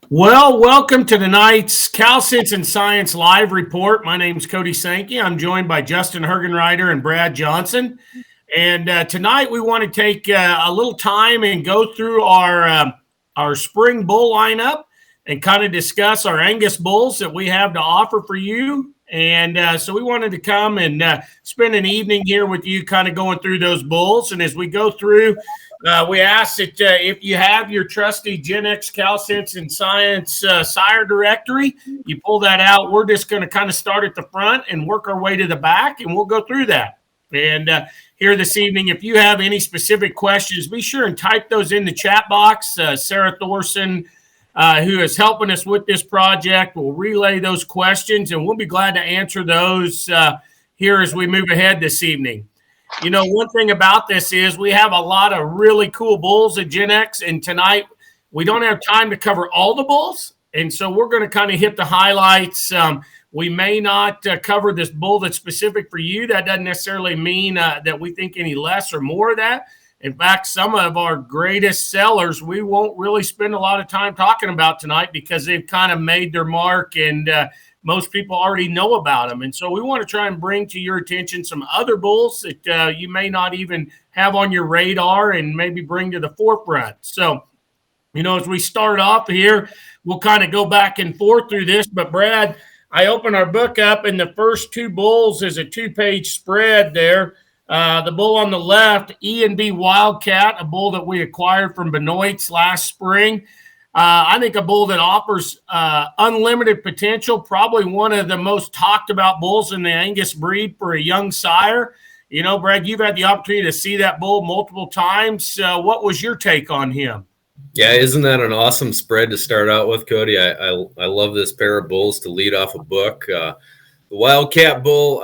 Well, welcome to tonight's Cal Citizen Science Live Report. My name is Cody Sankey. I'm joined by Justin Hergenreiter and Brad Johnson. And tonight we want to take a little time and go through our spring bull lineup and kind of discuss our Angus bulls that we have to offer for you. And so we wanted to come and spend an evening here with you kind of going through those bulls. And as we go through, we ask that if you have your trusty GENEX Cal Citizen Science sire directory, you pull that out. We're just going to kind of start at the front and work our way to the back, and we'll go through that. And here this evening, if you have any specific questions, be sure and type those in the chat box. Sarah Thorson, who is helping us with this project, will relay those questions, and we'll be glad to answer those here as we move ahead this evening. You know, one thing about this is we have a lot of really cool bulls at GENEX, and tonight we don't have time to cover all the bulls, and so we're going to kind of hit the highlights. We may not cover this bull that's specific for you. That doesn't necessarily mean that we think any less or more of that. In fact, some of our greatest sellers we won't really spend a lot of time talking about tonight because they've kind of made their mark and most people already know about them. And so we want to try and bring to your attention some other bulls that you may not even have on your radar and maybe bring to the forefront. So, you know, as we start off here, we'll kind of go back and forth through this. But Brad, I open our book up, and the first two bulls is a 2-page spread there. The bull on the left, E&B Wildcat, a bull that we acquired from Benoit's last spring. I think a bull that offers unlimited potential, probably one of the most talked about bulls in the Angus breed for a young sire. You know, Brad, you've had the opportunity to see that bull multiple times. What was your take on him? Yeah, isn't that an awesome spread to start out with, Cody? I love this pair of bulls to lead off a book. The Wildcat bull,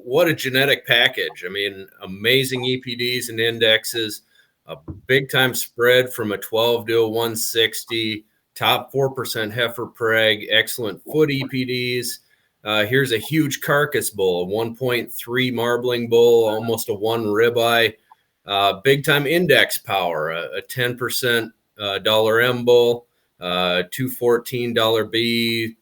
what a genetic package. I mean, amazing EPDs and indexes, a big-time spread from a 12 to a 160, top 4% heifer preg, excellent foot EPDs. Here's a huge carcass bull, a 1.3 marbling bull, almost a 1 ribeye, big-time index power, a 10% $M bull, $214 B,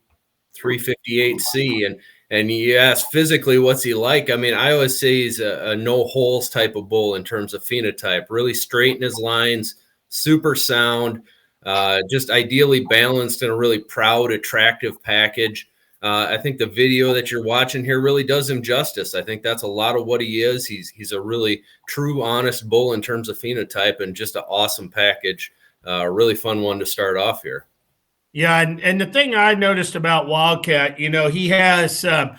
358 C, and you ask physically what's he like. I mean, I always say he's a no holes type of bull in terms of phenotype. Really straight in his lines, super sound, just ideally balanced in a really proud, attractive package. I think the video that you're watching here really does him justice. I think that's a lot of what he is. He's a really true, honest bull in terms of phenotype, and just an awesome package. A really fun one to start off here. Yeah, and the thing I noticed about Wildcat, you know, he has the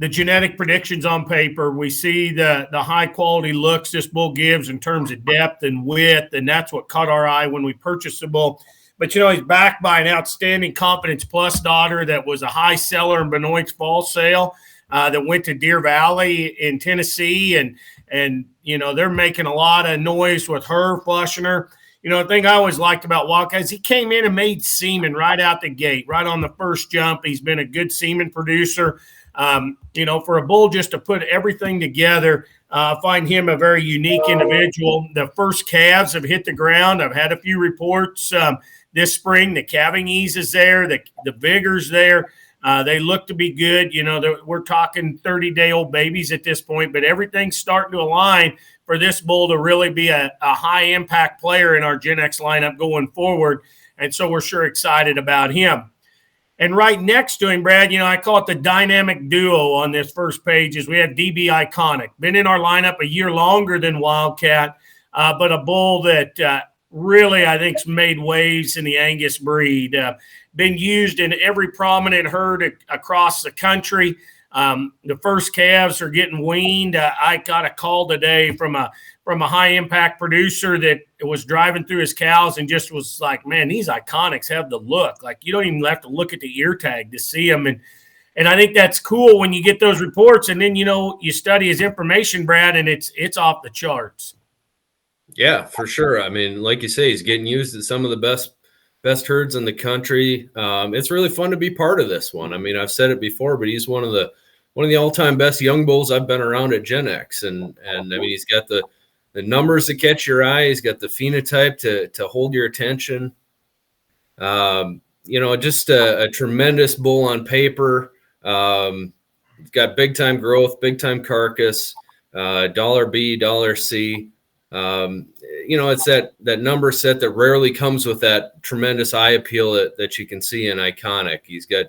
genetic predictions on paper. We see the high-quality looks this bull gives in terms of depth and width, and that's what caught our eye when we purchased the bull. But, you know, he's backed by an outstanding Confidence Plus daughter that was a high seller in Benoit's fall sale that went to Deer Valley in Tennessee, and you know, they're making a lot of noise with her, flushing her. You know, the thing I always liked about Wildcat is he came in and made semen right out the gate, right on the first jump. He's been a good semen producer. You know, for a bull just to put everything together, I find him a very unique individual. The first calves have hit the ground. I've had a few reports this spring. The calving ease is there. The vigor's there. They look to be good. You know, we're talking 30-day-old babies at this point, but everything's starting to align for this bull to really be a high-impact player in our GENEX lineup going forward. And so we're sure excited about him. And right next to him, Brad, you know, I call it the dynamic duo on this first page is we have DB Iconic. Been in our lineup a year longer than Wildcat, but a bull that really, I think, has made waves in the Angus breed. Been used in every prominent herd across the country. The first calves are getting weaned. I got a call today from a high impact producer that was driving through his cows and just was like, man, these Iconics have the look. Like, you don't even have to look at the ear tag to see them. And I think that's cool when you get those reports, and then, you know, you study his information, Brad, and it's off the charts. Yeah, for sure. I mean, like you say, he's getting used at some of the best herds in the country. It's really fun to be part of this one. I mean, I've said it before, but he's one of the all-time best young bulls I've been around at GENEX. And I mean, he's got the numbers to catch your eye. He's got the phenotype to hold your attention. just a tremendous bull on paper. It's got big time growth, big time carcass, dollar B, dollar C. It's that number set that rarely comes with that tremendous eye appeal that you can see in Iconic. He's got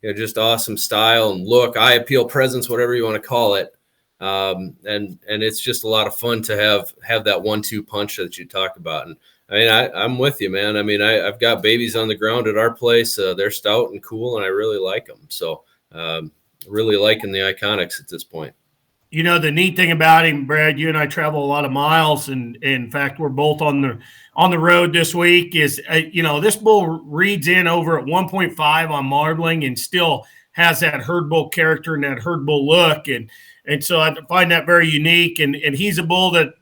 just awesome style and look, eye appeal, presence, whatever you want to call it. And it's just a lot of fun to have that 1-2 punch that you talk about. And I mean, I'm with you, man. I mean, I've got babies on the ground at our place. They're stout and cool, and I really like them. So really liking the Iconics at this point. The neat thing about him, Brad, you and I travel a lot of miles, and in fact, we're both on the road this week. Is this bull reads in over at 1.5 on marbling, and still has that herd bull character and that herd bull look, and so I find that very unique. And he's a bull that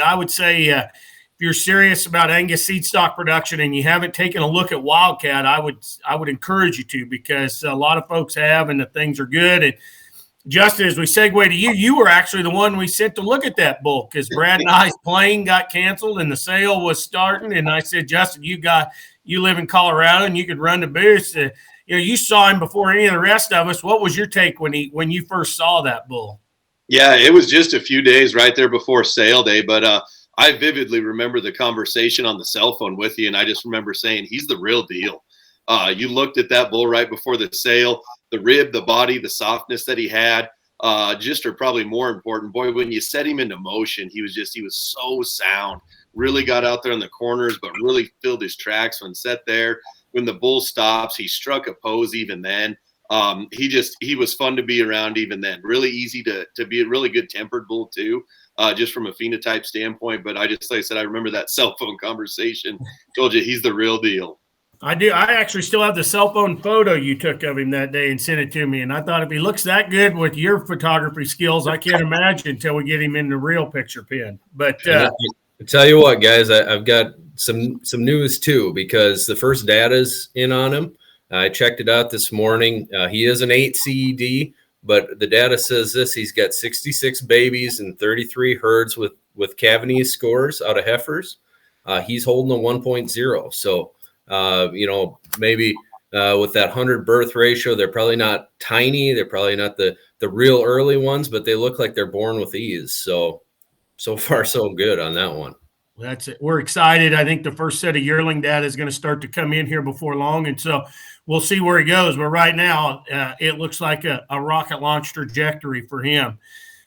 I would say, if you're serious about Angus seed stock production and you haven't taken a look at Wildcat, I would encourage you to, because a lot of folks have, and the things are good. And Justin, as we segue to you were actually the one we sent to look at that bull, because Brad and I's plane got canceled and the sale was starting. And I said, Justin, you live in Colorado and you could run the booth. You saw him before any of the rest of us. What was your take when you first saw that bull? Yeah, it was just a few days right there before sale day, but I vividly remember the conversation on the cell phone with you, and I just remember saying, he's the real deal. You looked at that bull right before the sale, the rib, the body, the softness that he had, just are probably more important. Boy, when you set him into motion, he was so sound, really got out there in the corners, but really filled his tracks when set there. When the bull stops, he struck a pose even then. He was fun to be around even then. Really easy to be a really good tempered bull too, just from a phenotype standpoint. But like I said, I remember that cell phone conversation. Told you he's the real deal. I do. I actually still have the cell phone photo you took of him that day and sent it to me. And I thought, if he looks that good with your photography skills, I can't imagine until we get him in the real picture pin. But I tell you what, guys, I've got some news too, because the first data's in on him. I checked it out this morning. He is an 8 CED, but the data says this: he's got 66 babies and 33 herds with Cavalier scores out of heifers. He's holding a 1.0. So, maybe with that 100 birth ratio, they're probably not tiny. They're probably not the real early ones, but they look like they're born with ease. So far, so good on that one. That's it. We're excited. I think the first set of yearling data is going to start to come in here before long, and so we'll see where he goes. But right now, it looks like a rocket launch trajectory for him.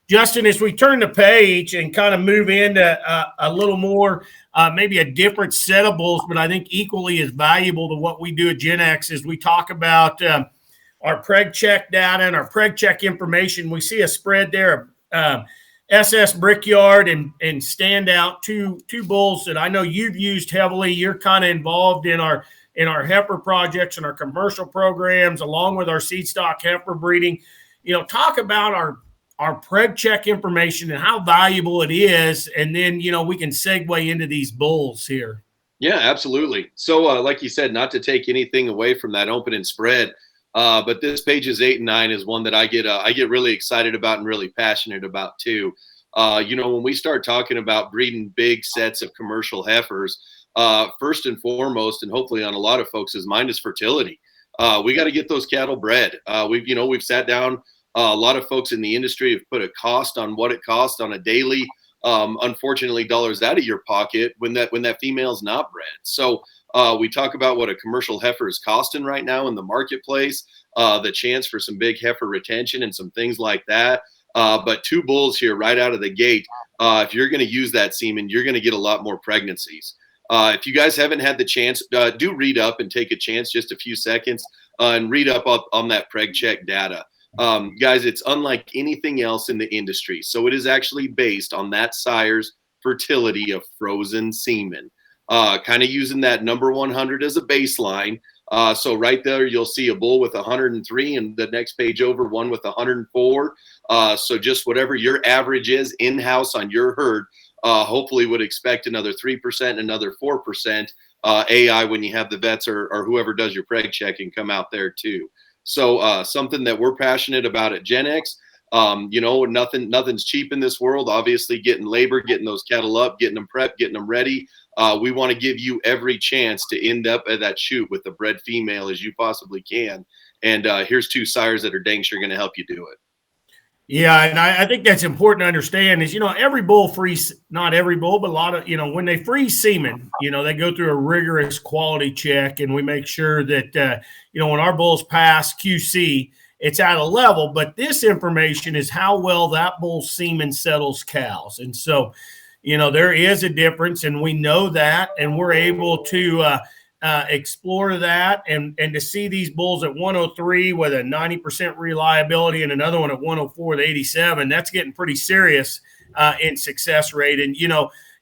Justin, as we turn the page and kind of move into a little more, maybe a different set of bulls, but I think equally as valuable to what we do at GENEX, is we talk about our preg check data and our preg check information. We see a spread there of SS Brickyard and Standout, two bulls that I know you've used heavily. You're kind of involved in our heifer projects and our commercial programs, along with our seed stock heifer breeding. Talk about our preg check information and how valuable it is, and then we can segue into these bulls here. Yeah, absolutely. So like you said, not to take anything away from that open and spread, but this pages 8 and 9 is one that I get really excited about and really passionate about too. When we start talking about breeding big sets of commercial heifers, first and foremost, and hopefully on a lot of folks' mind, is fertility. We got to get those cattle bred. We've sat down. A lot of folks in the industry have put a cost on what it costs on a daily, unfortunately, dollars out of your pocket when that female's not bred. So we talk about what a commercial heifer is costing right now in the marketplace, the chance for some big heifer retention and some things like that. But two bulls here right out of the gate, if you're going to use that semen, you're going to get a lot more pregnancies. If you guys haven't had the chance, do read up and take a chance, just a few seconds, and read up on that preg check data. Guys, it's unlike anything else in the industry. So it is actually based on that sire's fertility of frozen semen, kind of using that number 100 as a baseline. So right there, you'll see a bull with 103, and the next page over, one with 104. So just whatever your average is in-house on your herd, hopefully would expect another 3%, another 4% AI when you have the vets or whoever does your preg checking come out there too. So something that we're passionate about at GENEX. Nothing's cheap in this world. Obviously, getting labor, getting those cattle up, getting them prepped, getting them ready. We want to give you every chance to end up at that chute with the bred female as you possibly can. And here's 2 sires that are dang sure going to help you do it. Yeah, and I think that's important to understand is, every bull frees, not every bull, but a lot of, when they freeze semen, they go through a rigorous quality check, and we make sure that, when our bulls pass QC, it's at a level, but this information is how well that bull's semen settles cows. And so, there is a difference, and we know that, and we're able to explore that and to see these bulls at 103 with a 90% reliability and another one at 104 with 87, that's getting pretty serious in success rate. And,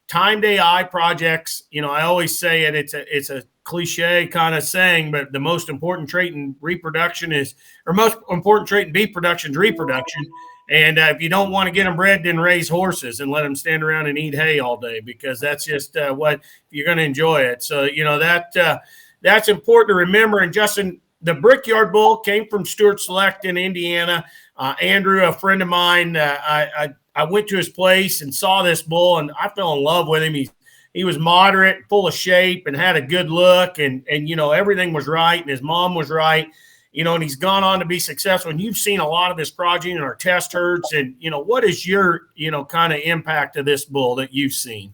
timed AI projects, I always say it's a cliche kind of saying, but the most important trait in reproduction most important trait in beef production is reproduction. And if you don't want to get them bred, then raise horses and let them stand around and eat hay all day, because that's just what you're going to enjoy it. So, that's important to remember. And Justin, the Brickyard bull came from Stewart Select in Indiana. Andrew, a friend of mine, I went to his place and saw this bull, and I fell in love with him. He was moderate, full of shape, and had a good look, and everything was right, and his mom was right. And he's gone on to be successful. And you've seen a lot of this progeny in our test herds. And, what is your, kind of impact of this bull that you've seen?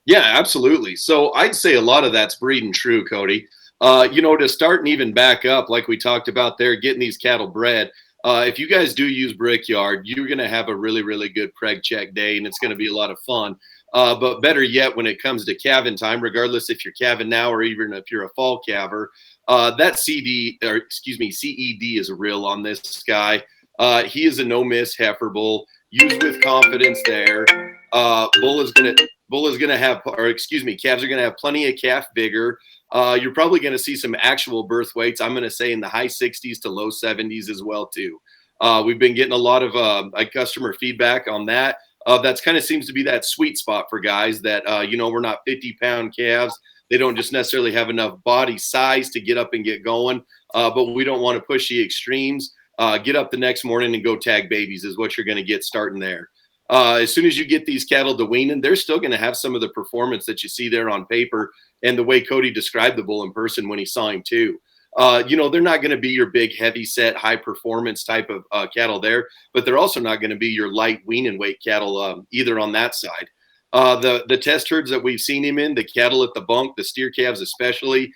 Yeah, absolutely. So I'd say a lot of that's breeding true, Cody. To start and even back up, like we talked about there, getting these cattle bred. If you guys do use Brickyard, you're going to have a really, really good preg check day, and it's going to be a lot of fun. But better yet, when it comes to calving time, regardless if you're calving now or even if you're a fall calver, that CED is real on this guy. He is a no-miss heifer bull. Use with confidence there. Calves are going to have plenty of calf vigor. You're probably going to see some actual birth weights. I'm going to say in the high 60s to low 70s as well too. We've been getting a lot of customer feedback on that. That's kind of seems to be that sweet spot for guys that, we're not 50-pound calves. They don't just necessarily have enough body size to get up and get going, but we don't want to push the extremes. Get up the next morning and go tag babies is what you're going to get starting there. As soon as you get these cattle to weaning, they're still going to have some of the performance that you see there on paper and the way Cody described the bull in person when he saw him too. They're not going to be your big, heavy set, high performance type of cattle there, but they're also not going to be your light weaning weight cattle either on that side. The test herds that we've seen him in, the cattle at the bunk, the steer calves especially,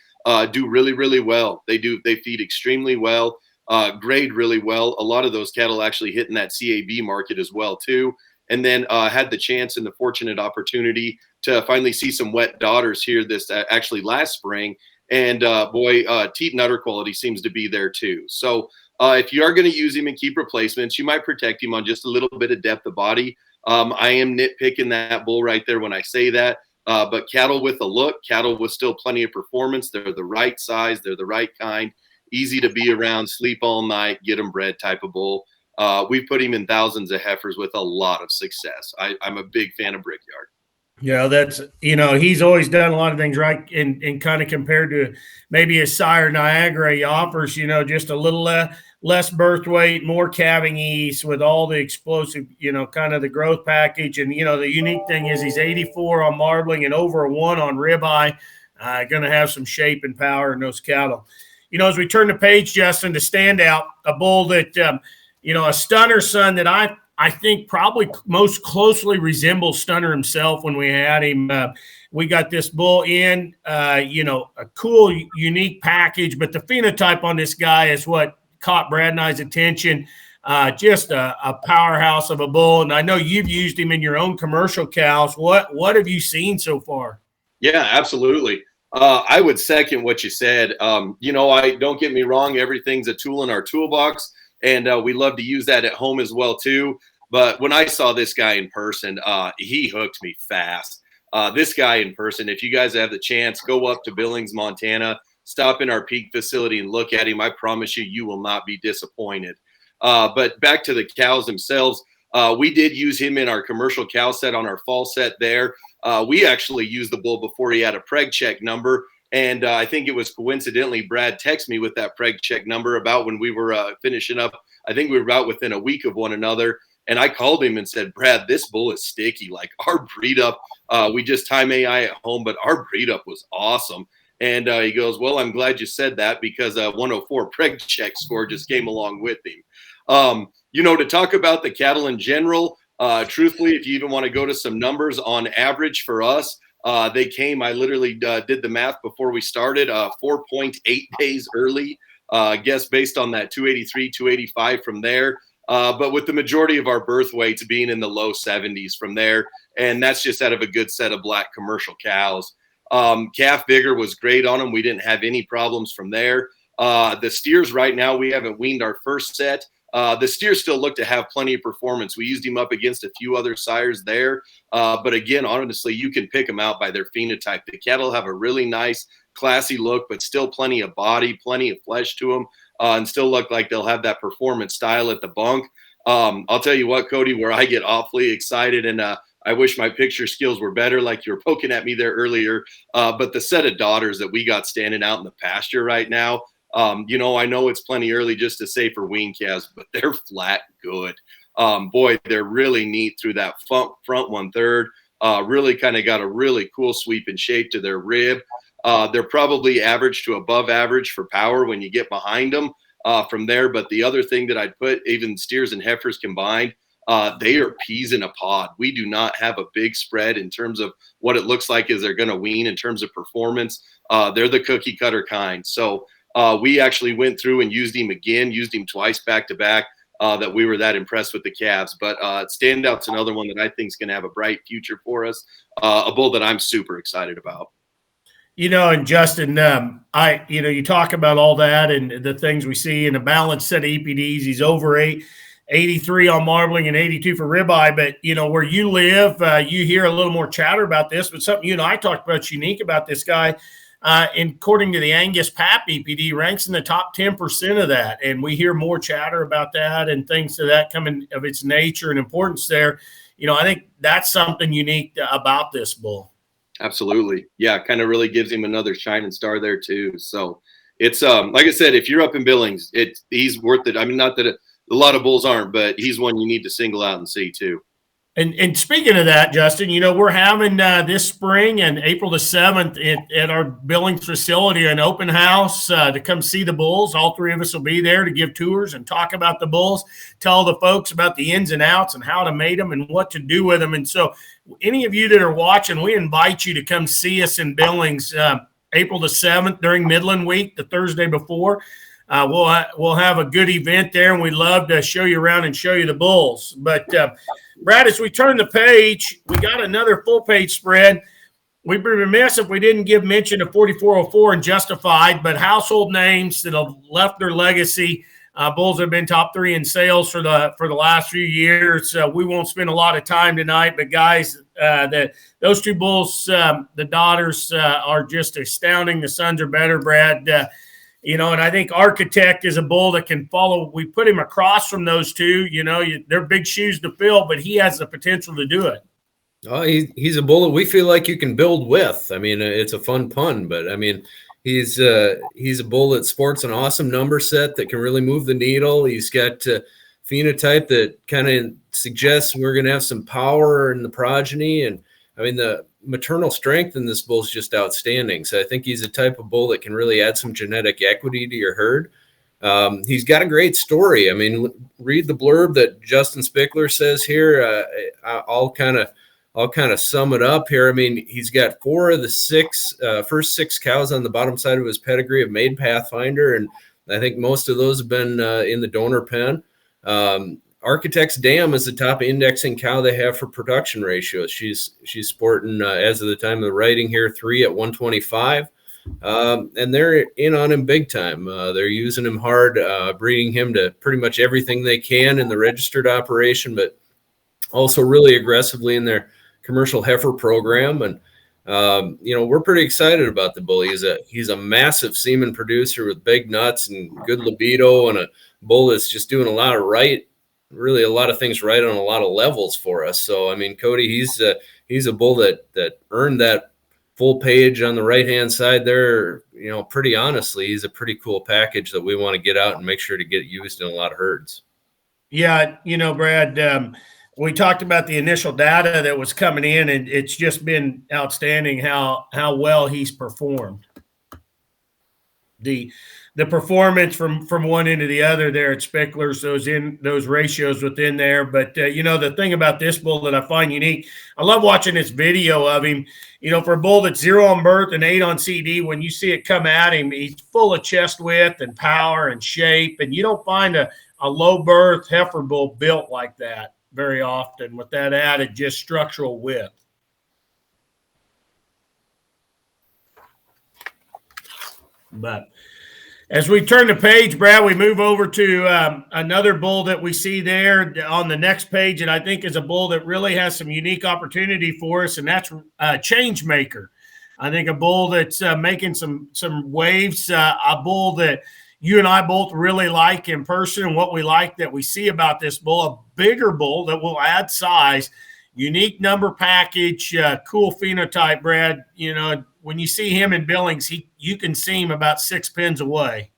do really, really well. They feed extremely well, grade really well. A lot of those cattle actually hitting that CAB market as well too. And then had the chance and the fortunate opportunity to finally see some wet daughters here this actually last spring. And teat and udder quality seems to be there too. So if you are going to use him and keep replacements, you might protect him on just a little bit of depth of body. I am nitpicking that bull right there when I say that. But cattle with a look, cattle with still plenty of performance. They're the right size. They're the right kind. Easy to be around, sleep all night, get them bred type of bull. We've put him in thousands of heifers with a lot of success. I'm a big fan of Brickyard. Yeah, that's, he's always done a lot of things right, and kind of compared to maybe his sire Niagara, he offers, just a little less birth weight, more calving ease with all the explosive, kind of the growth package. And, the unique thing is he's 84 on marbling and over a 1 on ribeye, going to have some shape and power in those cattle. As we turn the page, Justin, to Standout, a bull that, a Stunner son that I think probably most closely resembles Stunner himself when we had him. We got this bull in, a cool, unique package, but the phenotype on this guy is what caught Brad and I's attention. Just a powerhouse of a bull. And I know you've used him in your own commercial cows. What have you seen so far? Yeah, absolutely. I would second what you said. Don't get me wrong. Everything's a tool in our toolbox. And we love to use that at home as well, too. But when I saw this guy in person, he hooked me fast. This guy in person, if you guys have the chance, go up to Billings, Montana, stop in our peak facility and look at him. I promise you, you will not be disappointed. But back to the cows themselves, we did use him in our commercial cow set on our fall set there. We actually used the bull before he had a preg check number. And I think it was coincidentally Brad texted me with that preg check number about when we were finishing up. I think we were about within a week of one another. And I called him and said, Brad, this bull is sticky. Like our breed up, we just time AI at home, but our breed up was awesome. And he goes, well, I'm glad you said that because 104 preg check score just came along with him. To talk about the cattle in general, truthfully, if you even want to go to some numbers on average for us, they came, I literally did the math before we started, 4.8 days early, guess based on that 283, 285 from there. But with the majority of our birth weights being in the low 70s from there. And that's just out of a good set of black commercial cows. Calf vigor was great on them. We didn't have any problems from there. The steers right now, we haven't weaned our first set. The steers still look to have plenty of performance. We used him up against a few other sires there. But again, honestly, you can pick them out by their phenotype. The cattle have a really nice, classy look, but still plenty of body, plenty of flesh to them, and still look like they'll have that performance style at the bunk. I'll tell you what, Cody, where I get awfully excited, and I wish my picture skills were better, like you were poking at me there earlier. But the set of daughters that we got standing out in the pasture right now, I know it's plenty early just to say for wean calves, but they're flat good. Boy, they're really neat through that front 1/3. Really kind of got a really cool sweep and shape to their rib. They're probably average to above average for power when you get behind them from there. But the other thing that I'd put, even steers and heifers combined, they are peas in a pod. We do not have a big spread in terms of what it looks like as they're going to wean in terms of performance. They're the cookie cutter kind. So we actually went through and used him twice back to back, that we were that impressed with the calves. But Standout's another one that I think is going to have a bright future for us, a bull that I'm super excited about. And Justin, you talk about all that and the things we see in a balanced set of EPDs. He's over 83 on marbling and 82 for ribeye. But, where you live, you hear a little more chatter about this. But something you and I talked about unique about this guy, according to the Angus Pap EPD, ranks in the top 10% of that. And we hear more chatter about that and things to that coming of its nature and importance there. I think that's something unique about this bull. Absolutely. Yeah, kind of really gives him another shining star there too. So it's like I said, if you're up in Billings, he's worth it. I mean, not that a lot of bulls aren't, but he's one you need to single out and see too. And speaking of that, Justin, we're having this spring and April the 7th at our Billings facility an open house to come see the bulls. All three of us will be there to give tours and talk about the bulls, tell the folks about the ins and outs and how to mate them and what to do with them. And so any of you that are watching, we invite you to come see us in Billings April the 7th during Midland Week, the Thursday before. We'll have a good event there, and we'd love to show you around and show you the bulls. But Brad, as we turn the page, we got another full page spread. We'd be remiss if we didn't give mention to 4404 and Justified, but household names that have left their legacy. Bulls have been top 3 in sales for the last few years. We won't spend a lot of time tonight, but guys, those two bulls, the daughters are just astounding. The sons are better, Brad. And I think Architect is a bull that can follow. We put him across from those two. They're big shoes to fill, but he has the potential to do it. Oh, he's a bull that we feel like you can build with. I mean, it's a fun pun, but I mean, he's a bull that sports an awesome number set that can really move the needle. He's got a phenotype that kind of suggests we're going to have some power in the progeny. And I mean, the maternal strength in this bull is just outstanding. So I think he's a type of bull that can really add some genetic equity to your herd. He's got a great story. I mean, read the blurb that Justin Spickler says here. I'll kind of sum it up here. I mean, he's got 4 of the first 6 cows on the bottom side of his pedigree have made Pathfinder, and I think most of those have been in the donor pen. Architect's Dam is the top indexing cow they have for production ratios. She's sporting, as of the time of the writing here, 3 at 125. And they're in on him big time. They're using him hard, breeding him to pretty much everything they can in the registered operation, but also really aggressively in their commercial heifer program. And, we're pretty excited about the bull. He's a massive semen producer with big nuts and good libido, and a bull that's just doing a lot of things right on a lot of levels for us. So, I mean, Cody, he's a bull that earned that full page on the right-hand side there. Pretty honestly, he's a pretty cool package that we want to get out and make sure to get used in a lot of herds. Yeah, Brad, we talked about the initial data that was coming in, and it's just been outstanding how well he's performed. The performance from one end to the other there at Specklers, those ratios within there. But the thing about this bull that I find unique, I love watching this video of him. For a bull that's 0 on birth and 8 on CD, when you see it come at him, he's full of chest width and power and shape, and you don't find a low birth heifer bull built like that very often with that added just structural width. But as we turn the page, Brad, we move over to another bull that we see there on the next page, and I think is a bull that really has some unique opportunity for us, and that's Changemaker. I think a bull that's making some waves, a bull that you and I both really like in person, and what we like that we see about this bull, a bigger bull that will add size, unique number package, cool phenotype, Brad. When you see him in Billings, you can see him about 6 pins away.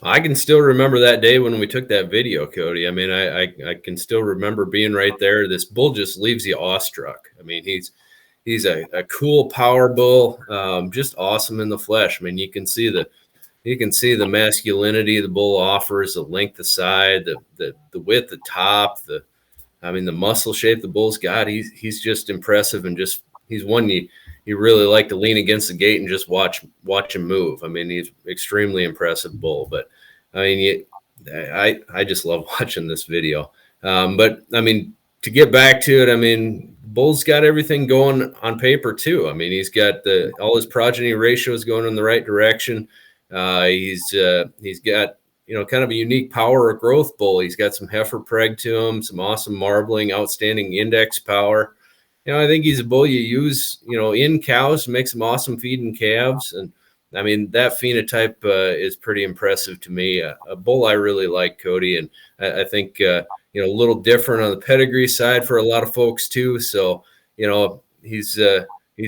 I can still remember that day when we took that video, Cody. I mean, I can still remember being right there. This bull just leaves you awestruck. I mean, he's a cool power bull, just awesome in the flesh. I mean, you can see the masculinity the bull offers, the length of side, the width, the top, the muscle shape the bull's got. He's just impressive, and he's one you really like to lean against the gate and just watch him move. I mean, he's extremely impressive bull. But I mean, I just love watching this video. But I mean, to get back to it, I mean, bull's got everything going on paper too. I mean, he's got all his progeny ratios going in the right direction. He's got kind of a unique power of growth bull. He's got some heifer preg to him, some awesome marbling, outstanding index power. I think he's a bull you use, in cows, make some awesome feeding calves. And I mean, that phenotype is pretty impressive to me. A bull I really like, Cody. And I think, a little different on the pedigree side for a lot of folks too. So, he's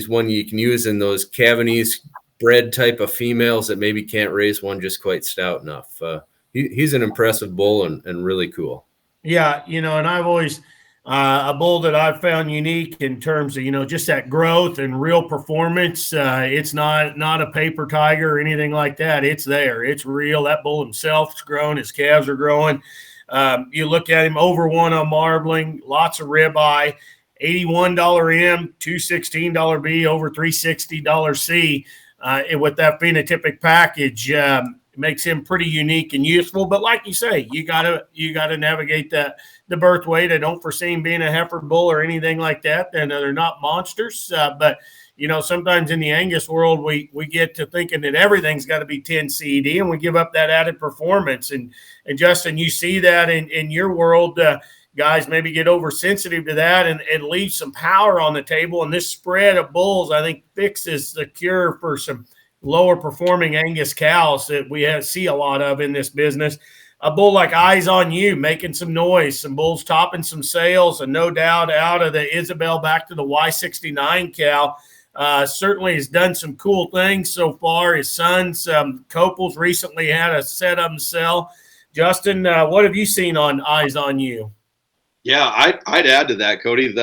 one you can use in those Cavanese bred type of females that maybe can't raise one just quite stout enough. He's an impressive bull and really cool. Yeah. And I've always, a bull that I've found unique in terms of, just that growth and real performance. It's not a paper tiger or anything like that. It's there. It's real. That bull himself's grown. His calves are growing. You look at him, over 1 on marbling, lots of ribeye, $81 M, $216 B, over $360 C. With that phenotypic package, makes him pretty unique and useful. But like you say, you gotta navigate the birth weight. I don't foresee him being a heifer bull or anything like that. And they're not monsters. But sometimes in the Angus world, we get to thinking that everything's got to be 10 CED, and we give up that added performance. And Justin, you see that in your world. Guys maybe get oversensitive to that and leave some power on the table. And this spread of bulls, I think, fixes the cure for some lower performing Angus cows that we see a lot of in this business. A bull like Eyes on You, making some noise, some bulls topping some sales, and no doubt out of the Isabel back to the Y69 cow. Certainly has done some cool things so far. His sons, Copels, recently had a set of them sell. Justin, what have you seen on Eyes on You? Yeah, I'd add to that, Cody.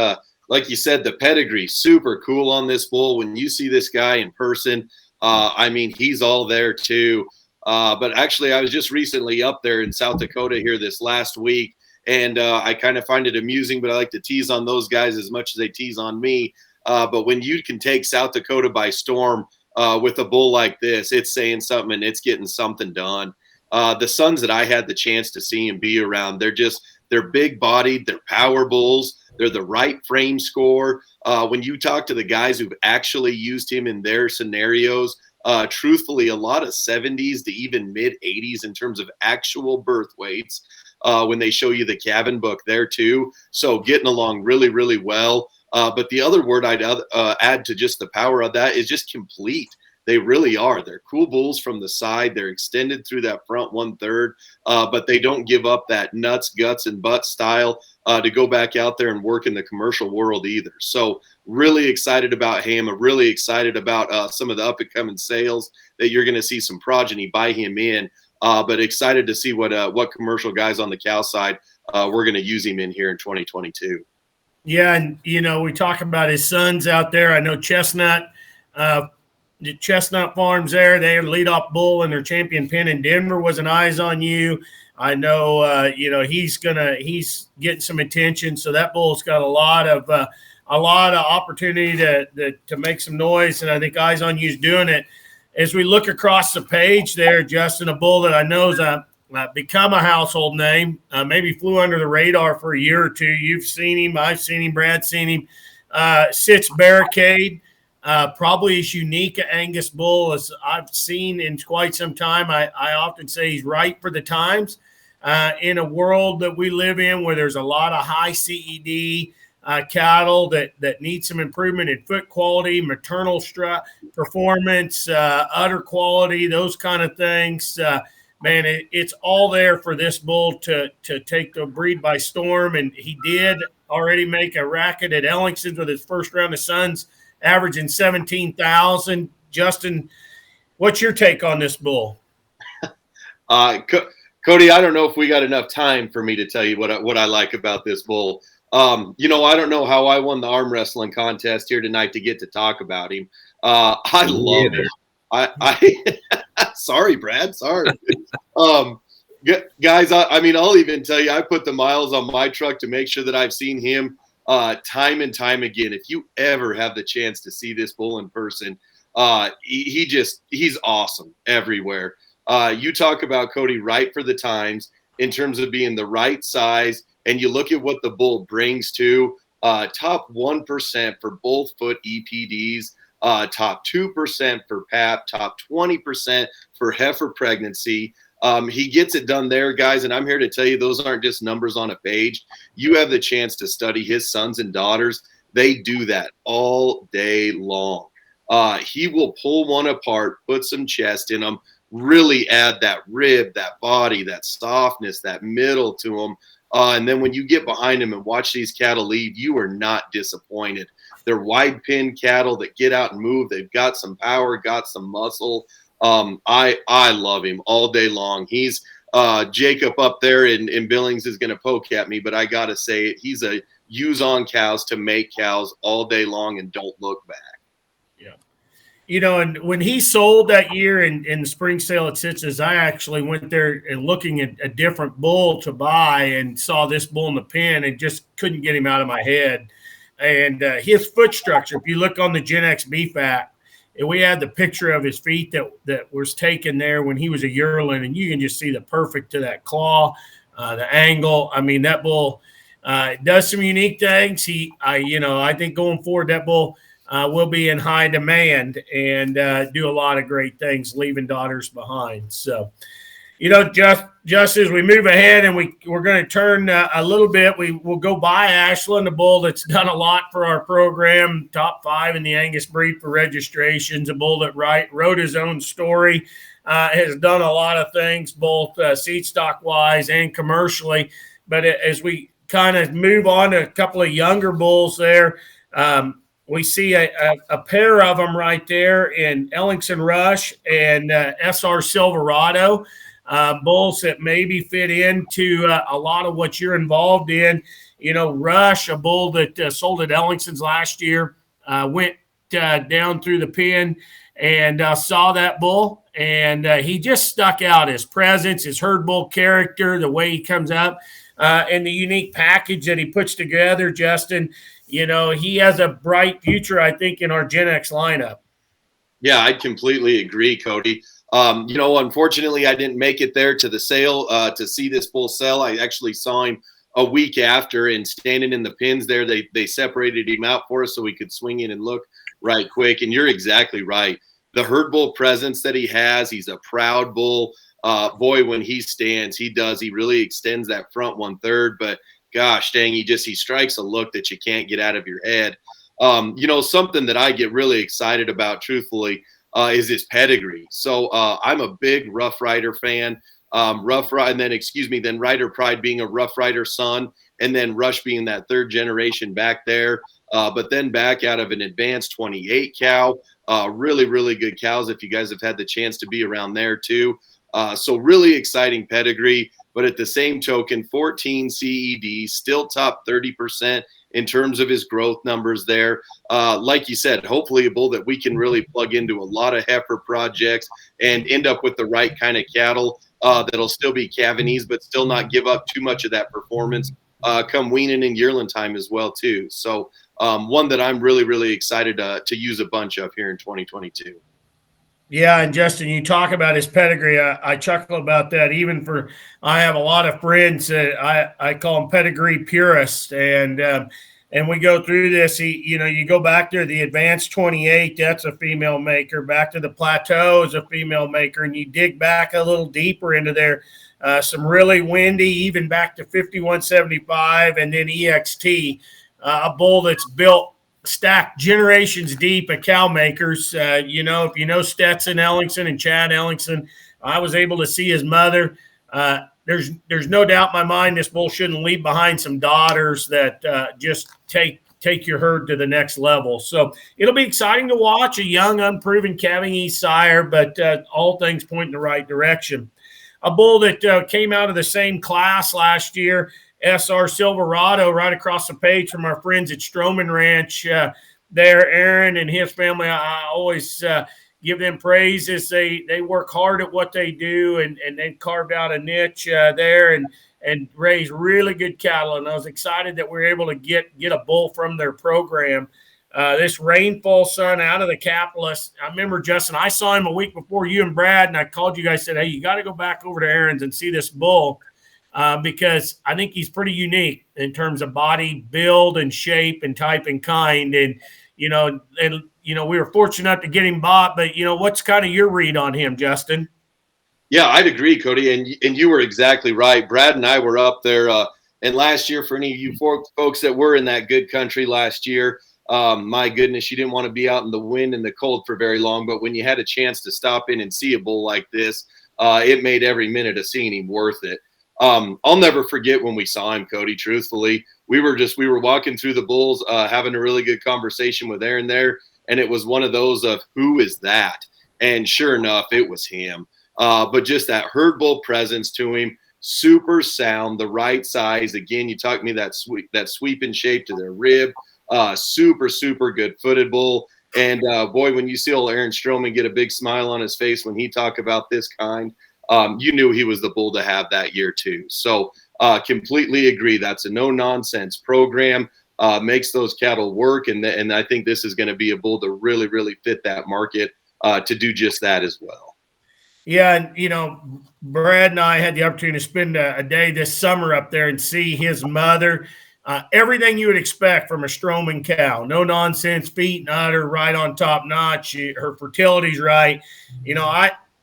Like you said, the pedigree, super cool on this bull. When you see this guy in person, I mean, he's all there too. But actually, I was just recently up there in South Dakota here this last week, and I kind of find it amusing, but I like to tease on those guys as much as they tease on me. But when you can take South Dakota by storm with a bull like this, it's saying something and it's getting something done. The sons that I had the chance to see and be around, they're big bodied, they're power bulls, they're the right frame score. When you talk to the guys who've actually used him in their scenarios, truthfully, a lot of 70s to even mid 80s in terms of actual birth weights when they show you the cabin book there too. So getting along really, really well. But the other word I'd add to just the power of that is just complete. They really are. They're cool bulls from the side. They're extended through that front 1/3, but they don't give up that nuts, guts, and butt style to go back out there and work in the commercial world either. So really excited about him. I'm really excited about some of the up-and-coming sales that you're going to see some progeny buy him in. But excited to see what commercial guys on the cow side we're going to use him in here in 2022. Yeah, and we talk about his sons out there. I know Chestnut, the Chestnut Farms there. They lead off bull in their champion pen in Denver was an Eyes on You. I know, he's getting some attention. So that bull's got a lot of opportunity to make some noise, and I think Eyes on You's doing it. As we look across the page there, Justin, a bull that I know is become a household name, maybe flew under the radar for a year or two. You've seen him. I've seen him. Brad's seen him. Sitz Barricade, probably as unique an Angus bull as I've seen in quite some time. I often say he's right for the times in a world that we live in where there's a lot of high CED cattle that need some improvement in foot quality, maternal performance, udder quality, those kind of things. Man, it's all there for this bull to take the breed by storm, and he did already make a racket at Ellingson's with his first round of sons, averaging 17,000. Justin, what's your take on this bull? Cody, I don't know if we got enough time for me to tell you what I like about this bull. I don't know how I won the arm wrestling contest here tonight to get to talk about him. I love him. I sorry, Brad. Sorry. Guys, I'll even tell you, I put the miles on my truck to make sure that I've seen him time and time again. If you ever have the chance to see this bull in person, he's awesome everywhere. You talk about Cody right for the times in terms of being the right size, and you look at what the bull brings to top 1% for both foot EPDs, top 2% for PAP, top 20% for heifer pregnancy. He gets it done there, guys, and I'm here to tell you those aren't just numbers on a page. You have the chance to study his sons and daughters. They do that all day long. He will pull one apart, put some chest in them, really add that rib, that body, that softness, that middle to them. And then when you get behind him and watch these cattle lead, you are not disappointed. They're wide pin cattle that get out and move. They've got some power, got some muscle. I love him all day long. He's Jacob up there in Billings is going to poke at me, but I got to say it. He's a use on cows to make cows all day long and don't look back. Yeah. And when he sold that year in the spring sale at Sitz's, I actually went there and looking at a different bull to buy and saw this bull in the pen and just couldn't get him out of my head. And his foot structure, if you look on the GENEX BFAC, we had the picture of his feet that was taken there when he was a yearling, and you can just see the perfect to that claw, the angle. I mean, that bull does some unique things. I think going forward, that bull will be in high demand and do a lot of great things, leaving daughters behind. So, just as we move ahead and we're going to turn a little bit, we'll go by Ashland, a bull that's done a lot for our program, top 5 in the Angus breed for registrations, a bull that wrote his own story, has done a lot of things, both seed stock wise and commercially. But as we kind of move on to a couple of younger bulls there, we see a pair of them right there in Ellingson Rush and SR Silverado. Bulls that maybe fit into a lot of what you're involved in. Rush, a bull that sold at Ellingson's last year, went down through the pen and saw that bull, and he just stuck out. His presence, his herd bull character, the way he comes up, and the unique package that he puts together, Justin. He has a bright future, I think, in our GENEX lineup. Yeah, I completely agree, Cody. Unfortunately, I didn't make it there to the sale to see this bull sell. I actually saw him a week after, and standing in the pins there, they separated him out for us so we could swing in and look right quick. And you're exactly right. The herd bull presence that he has, he's a proud bull. Boy, when he stands, he really extends that front 1/3. But gosh dang, he strikes a look that you can't get out of your head. Something that I get really excited about, truthfully, is his pedigree. So I'm a big Rough Rider fan. Then Rider Pride being a Rough Rider son, and then Rush being that 3rd generation back there. But then back out of an advanced 28 cow. Really, really good cows if you guys have had the chance to be around there too. So really exciting pedigree. but at the same token, 14 CED, still top 30% in terms of his growth numbers there. Like you said, hopefully a bull that we can really plug into a lot of heifer projects and end up with the right kind of cattle that'll still be Cavanese, but still not give up too much of that performance come weaning and yearling time as well too. So one that I'm really, really excited to use a bunch of here in 2022. Yeah, and Justin, you talk about his pedigree. I chuckle about that. Even for, I have a lot of friends that I call them pedigree purists, and we go through this. You go back to the Advanced 28. That's a female maker. Back to the Plateau is a female maker, and you dig back a little deeper into there. Some really windy, even back to 5175, and then EXT, a bull that's built, stacked generations deep of cow makers. If you know Stetson Ellingson and Chad Ellingson, I was able to see his mother. There's no doubt in my mind this bull shouldn't leave behind some daughters that just take your herd to the next level. So it'll be exciting to watch a young, unproven Cavalier sire, but all things point in the right direction. A bull that came out of the same class last year, SR Silverado, right across the page from our friends at Stroman Ranch there. Aaron and his family, I always give them praise as they work hard at what they do, and they've carved out a niche there and raise really good cattle. And I was excited that we were able to get a bull from their program. This Rainfall son out of the Capitalist. I remember, Justin, I saw him a week before you and Brad, and I called you guys, said, hey, you got to go back over to Aaron's and see this bull. Because I think he's pretty unique in terms of body build and shape and type and kind. And, we were fortunate enough to get him bought, but, what's kind of your read on him, Justin? Yeah, I'd agree, Cody. And you were exactly right. Brad and I were up there. And last year, for any of you folks that were in that good country last year, my goodness, you didn't want to be out in the wind and the cold for very long. But when you had a chance to stop in and see a bull like this, it made every minute of seeing him worth it. I'll never forget when we saw him, Cody. Truthfully, we were walking through the bulls, having a really good conversation with Aaron there, and it was one of those of, who is that? And sure enough, it was him. But just that herd bull presence to him, super sound, the right size. Again, you talked me that sweeping shape to their rib, super, super good footed bull. And boy, when you see old Aaron Stroman get a big smile on his face when he talked about this kind, you knew he was the bull to have that year too. So completely agree. That's a no-nonsense program, makes those cattle work. And I think this is going to be a bull to really, really fit that market to do just that as well. Yeah, and, Brad and I had the opportunity to spend a day this summer up there and see his mother. Everything you would expect from a Stroman cow. No nonsense, feet and udder, right on top notch. Her fertility's right.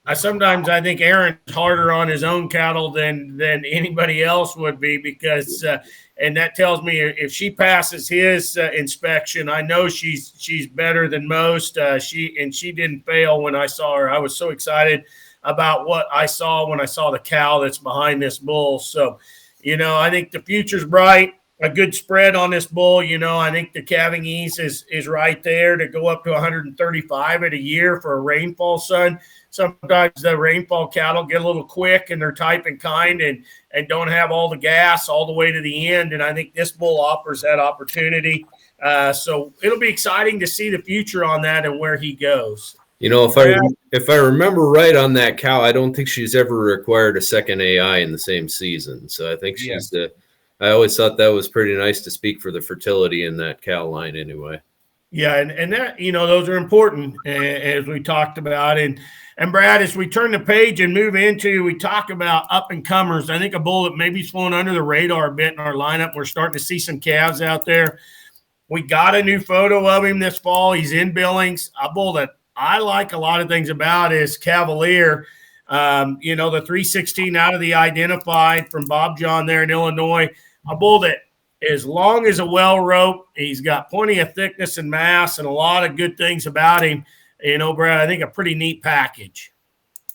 I sometimes think Aaron's harder on his own cattle than anybody else would be, because and that tells me if she passes his inspection, I know she's better than most. She didn't fail when I saw her. I was so excited about what I saw when I saw the cow that's behind this bull. So, I think the future's bright. A good spread on this bull. I think the calving ease is right there to go up to 135 at a year for a Rainfall son. Sometimes the Rainfall cattle get a little quick and they're type and kind and don't have all the gas all the way to the end. And I think this bull offers that opportunity. So it'll be exciting to see the future on that and where he goes. If I remember right on that cow, I don't think she's ever required a second AI in the same season. So I think she's I always thought that was pretty nice to speak for the fertility in that cow line anyway. Yeah, and that, those are important, as we talked about. And Brad, as we turn the page and move into, we talk about up-and-comers. I think a bull that maybe flown under the radar a bit in our lineup. We're starting to see some calves out there. We got a new photo of him this fall. He's in Billings. A bull that I like a lot of things about is Cavalier. The 316 out of the Identified from Bob John there in Illinois. A bull that, as long as a well rope, he's got plenty of thickness and mass and a lot of good things about him. Brad, I think a pretty neat package.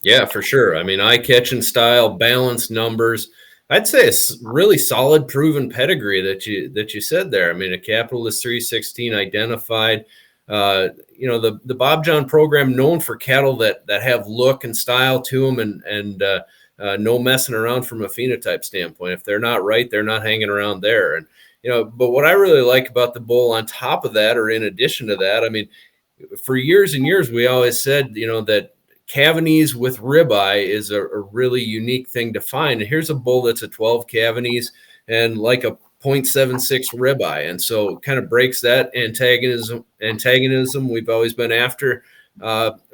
Yeah, for sure. I mean, eye-catching style, balanced numbers. I'd say it's really solid, proven pedigree that you said there. I mean, a Capitalist 316 Identified. The Bob John program, known for cattle that have look and style to them, and no messing around from a phenotype standpoint. If they're not right, they're not hanging around there. And, but what I really like about the bull on top of that, or in addition to that, I mean, for years and years, we always said, that Cavanese with ribeye is a really unique thing to find. And here's a bull that's a 12 Cavanese and like a 0.76 ribeye. And so it kind of breaks that antagonism we've always been after.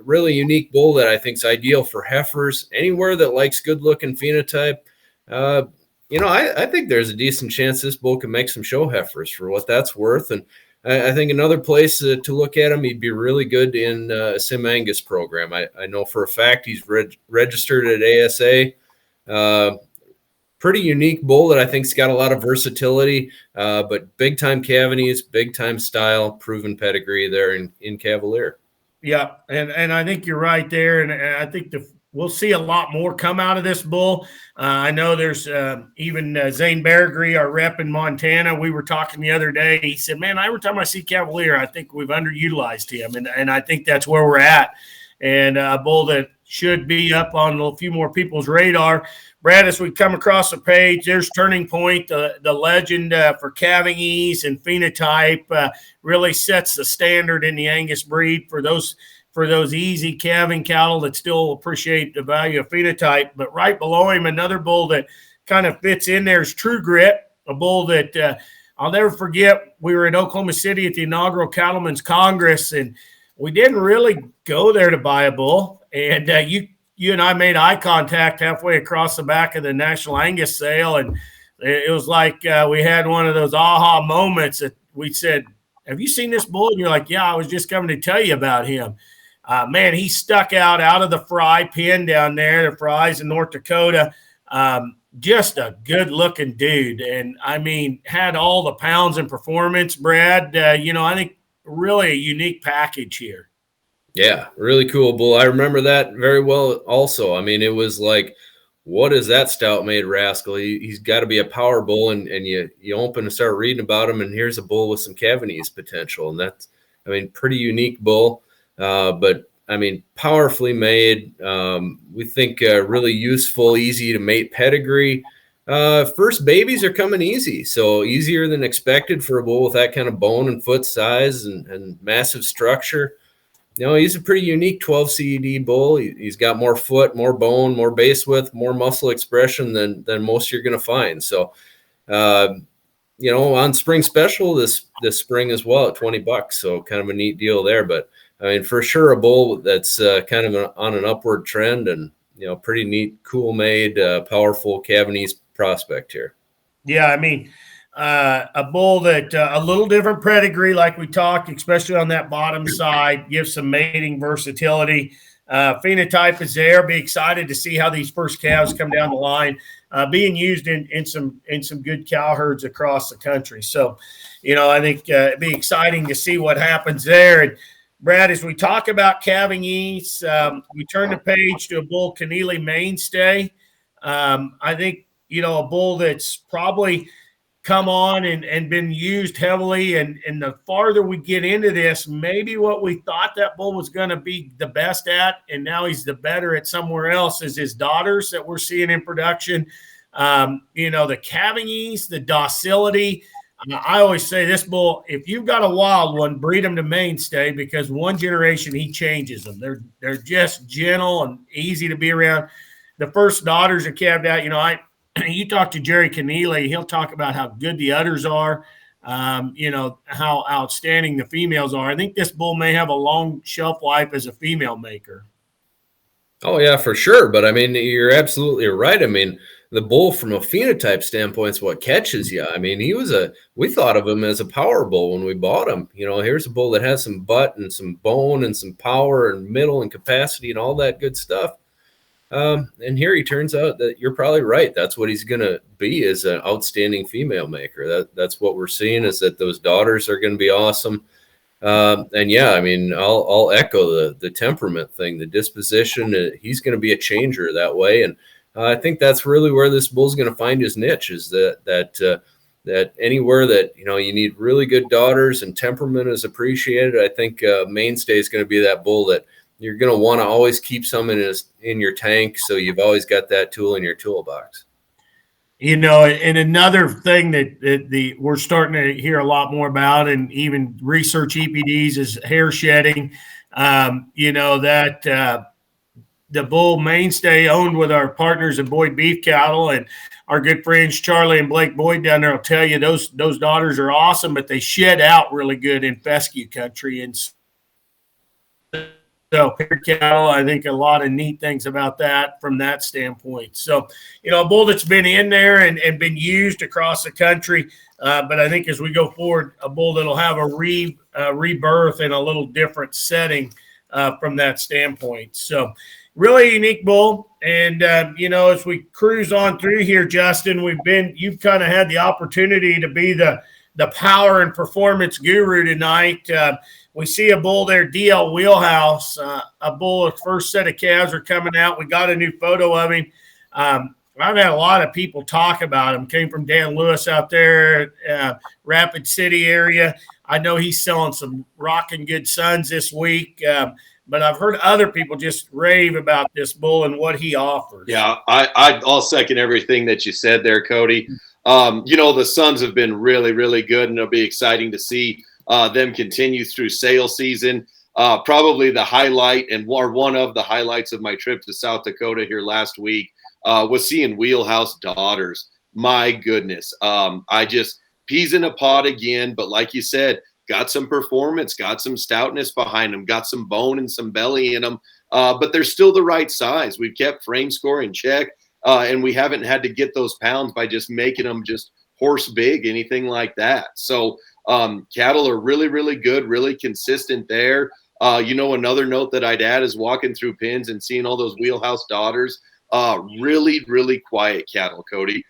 Really unique bull that I think is ideal for heifers, anywhere that likes good looking phenotype. I think there's a decent chance this bull can make some show heifers for what that's worth. And I think another place to look at him, he'd be really good in a Sim Angus program. I know for a fact he's registered at ASA. Pretty unique bull that I think's got a lot of versatility, but big time Cavanese, big time style, proven pedigree there in Cavalier. Yeah, and I think you're right there, and I think we'll see a lot more come out of this bull. I know there's even Zane Barricade, our rep in Montana. We were talking the other day. He said, "Man, every time I see Cavalier, I think we've underutilized him," and I think that's where we're at. And a bull that should be up on a few more people's radar. Brad, as we come across the page, there's Turning Point, the legend for Cavanese and phenotype, really sets the standard in the Angus breed for those easy calving cattle that still appreciate the value of phenotype. But right below him, another bull that kind of fits in there is True Grit, a bull that I'll never forget. We were in Oklahoma City at the inaugural Cattlemen's Congress, and we didn't really go there to buy a bull. And you and I made eye contact halfway across the back of the National Angus sale, and it was like we had one of those aha moments that we said, "Have you seen this bull?" And you're like, "Yeah, I was just coming to tell you about him." Man, he stuck out of the Fry pen down there, the Fry's in North Dakota. Just a good-looking dude, and I mean, had all the pounds and performance. Brad, I think really a unique package here. Yeah, really cool bull. I remember that very well also. I mean, it was like, what is that stout-made rascal? He's got to be a power bull, and you open and start reading about him, and here's a bull with some Cavanese potential. And that's, I mean, pretty unique bull, but, I mean, powerfully made. We think really useful, easy to mate pedigree. First babies are coming easy, so easier than expected for a bull with that kind of bone and foot size and massive structure. He's a pretty unique 12 CED bull. He's got more foot, more bone, more base width, more muscle expression than most you're going to find. So, on spring special this spring as well at $20. So kind of a neat deal there. But I mean, for sure, a bull that's kind of on an upward trend, and pretty neat, cool made, powerful Cavanese prospect here. Yeah, I mean, a bull that a little different pedigree, like we talked, especially on that bottom side, gives some mating versatility. Phenotype is there. Be excited to see how these first calves come down the line, being used in some good cow herds across the country. So, I think it'd be exciting to see what happens there. And Brad, as we talk about calving east, we turn the page to a bull, Keneally Mainstay. I think a bull that's probably come on and been used heavily. And the farther we get into this, maybe what we thought that bull was going to be the best at, and now he's the better at somewhere else, is his daughters that we're seeing in production. The calving ease, the docility. I always say this bull, if you've got a wild one, breed him to Mainstay, because one generation he changes them. They're just gentle and easy to be around. The first daughters are calved out. You talk to Jerry Keneally, he'll talk about how good the udders are, how outstanding the females are. I think this bull may have a long shelf life as a female maker. Oh, yeah, for sure. But, I mean, you're absolutely right. I mean, the bull from a phenotype standpoint is what catches you. I mean, we thought of him as a power bull when we bought him. Here's a bull that has some butt and some bone and some power and middle and capacity and all that good stuff. And here he turns out that you're probably right. That's what he's going to be, is an outstanding female maker. That's what we're seeing, is that those daughters are going to be awesome. And yeah, I mean, I'll echo the temperament thing, the disposition. He's going to be a changer that way. And I think that's really where this bull's going to find his niche, is that anywhere that, you need really good daughters and temperament is appreciated. I think Mainstay is going to be that bull that, you're going to want to always keep some in your tank, so you've always got that tool in your toolbox. And another thing that we're starting to hear a lot more about, and even research EPDs, is hair shedding. The bull Mainstay, owned with our partners at Boyd Beef Cattle, and our good friends Charlie and Blake Boyd down there will tell you those daughters are awesome, but they shed out really good in fescue country. And so cattle, I think a lot of neat things about that from that standpoint. So, a bull that's been in there and been used across the country. But I think as we go forward, a bull that'll have a rebirth in a little different setting from that standpoint. So really unique bull. And, as we cruise on through here, Justin, you've kind of had the opportunity to be the power and performance guru tonight. We see a bull there, DL Wheelhouse, a bull, his first set of calves are coming out. We got a new photo of him. I've had a lot of people talk about him. Came from Dan Lewis out there, Rapid City area. I know he's selling some rocking good sons this week. But I've heard other people just rave about this bull and what he offers. Yeah, I'll second everything that you said there, Cody. The sons have been really, really good, and it'll be exciting to see them continue through sale season. Probably the highlight one of the highlights of my trip to South Dakota here last week was seeing Wheelhouse daughters. My goodness. Peas in a pod again, but like you said, got some performance, got some stoutness behind them, got some bone and some belly in them, but they're still the right size. We've kept frame score in check, and we haven't had to get those pounds by just making them just horse big, anything like that. So cattle are really, really good, really consistent there. Another note that I'd add is walking through pens and seeing all those Wheelhouse daughters, really, really quiet cattle, Cody.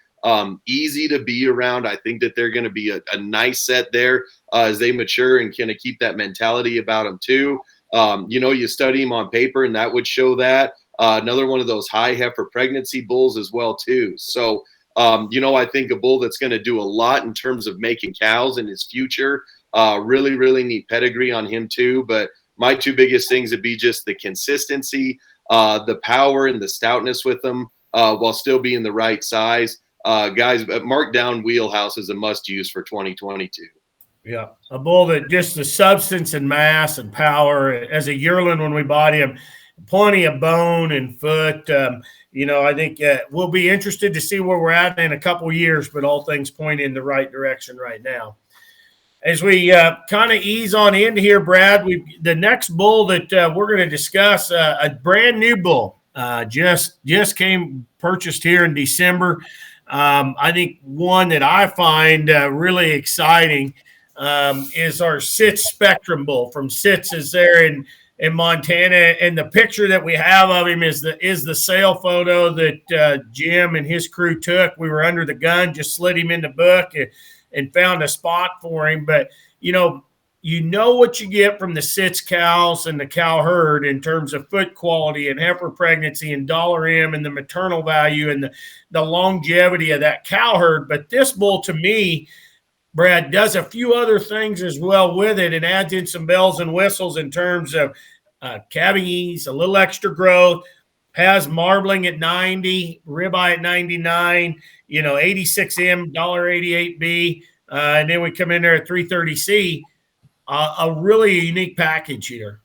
Easy to be around. I think that they're going to be a nice set there as they mature and kind of keep that mentality about them too. You study them on paper and that would show that. Another one of those high heifer pregnancy bulls as well too. So, I think a bull that's going to do a lot in terms of making cows in his future. Really, really neat pedigree on him too. But my two biggest things would be just the consistency, the power and the stoutness with them while still being the right size. Guys, mark down Wheelhouse as a must use for 2022. Yeah, a bull that just the substance and mass and power as a yearling when we bought him, plenty of bone and foot. I think we'll be interested to see where we're at in a couple of years, but all things point in the right direction right now. As we kind of ease on into here, Brad, the next bull that we're going to discuss, a brand new bull, just came purchased here in December. I think one that I find really exciting is our Sitz Spectrum bull from Sitz is there in Montana. And the picture that we have of him is the sale photo that Jim and his crew took. We were under the gun, just slid him in the book and found a spot for him. But, what you get from the Sitz cows and the cow herd in terms of foot quality and heifer pregnancy and dollar M and the maternal value and the longevity of that cow herd. But this bull, to me, Brad, does a few other things as well with it and adds in some bells and whistles in terms of calving ease, a little extra growth, has marbling at 90, ribeye at 99, 86M, $1.88B, and then we come in there at 330C. A really unique package here.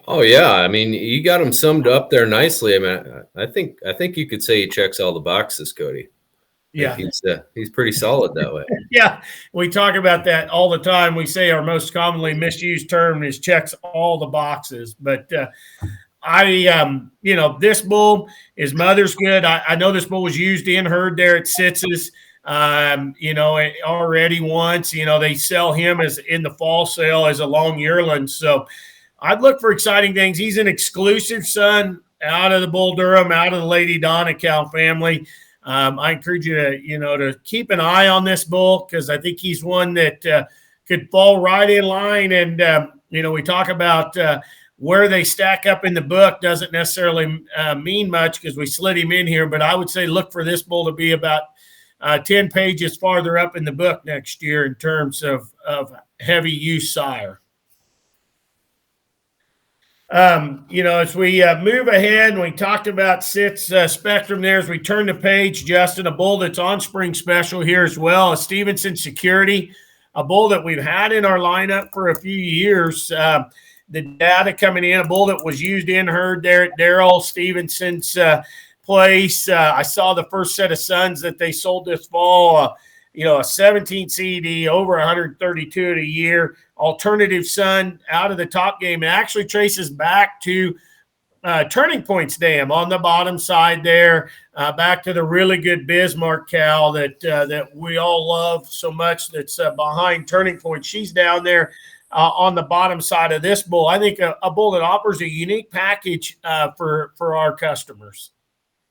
Oh yeah, I mean, you got him summed up there nicely. I mean, I think you could say he checks all the boxes, Cody. Yeah, he's pretty solid that way. Yeah, we talk about that all the time. We say our most commonly misused term is checks all the boxes. But this bull, his mother's good. I know this bull was used in herd there at Sitz's. Already once, they sell him as in the fall sale as a long yearling. So I'd look for exciting things. He's an exclusive son out of the Bull Durham, out of the Lady Donna cow family. I encourage you to keep an eye on this bull because I think he's one that could fall right in line. And, we talk about where they stack up in the book doesn't necessarily mean much because we slid him in here. But I would say look for this bull to be about 10 pages farther up in the book next year in terms of heavy use sire. As we move ahead, and we talked about Sitz Spectrum there, as we turn the page, Justin, a bull that's on spring special here as well, a Stevenson Security, a bull that we've had in our lineup for a few years. The data coming in, a bull that was used in herd there at Darrell Stevenson's place. I saw the first set of sons that they sold this fall. A 17 CD, over 132 a year. Alternative son out of the top game. It actually traces back to Turning Point's dam on the bottom side there, back to the really good Bismarck cow that we all love so much that's behind Turning Point. She's down there on the bottom side of this bull. I think a bull that offers a unique package for our customers.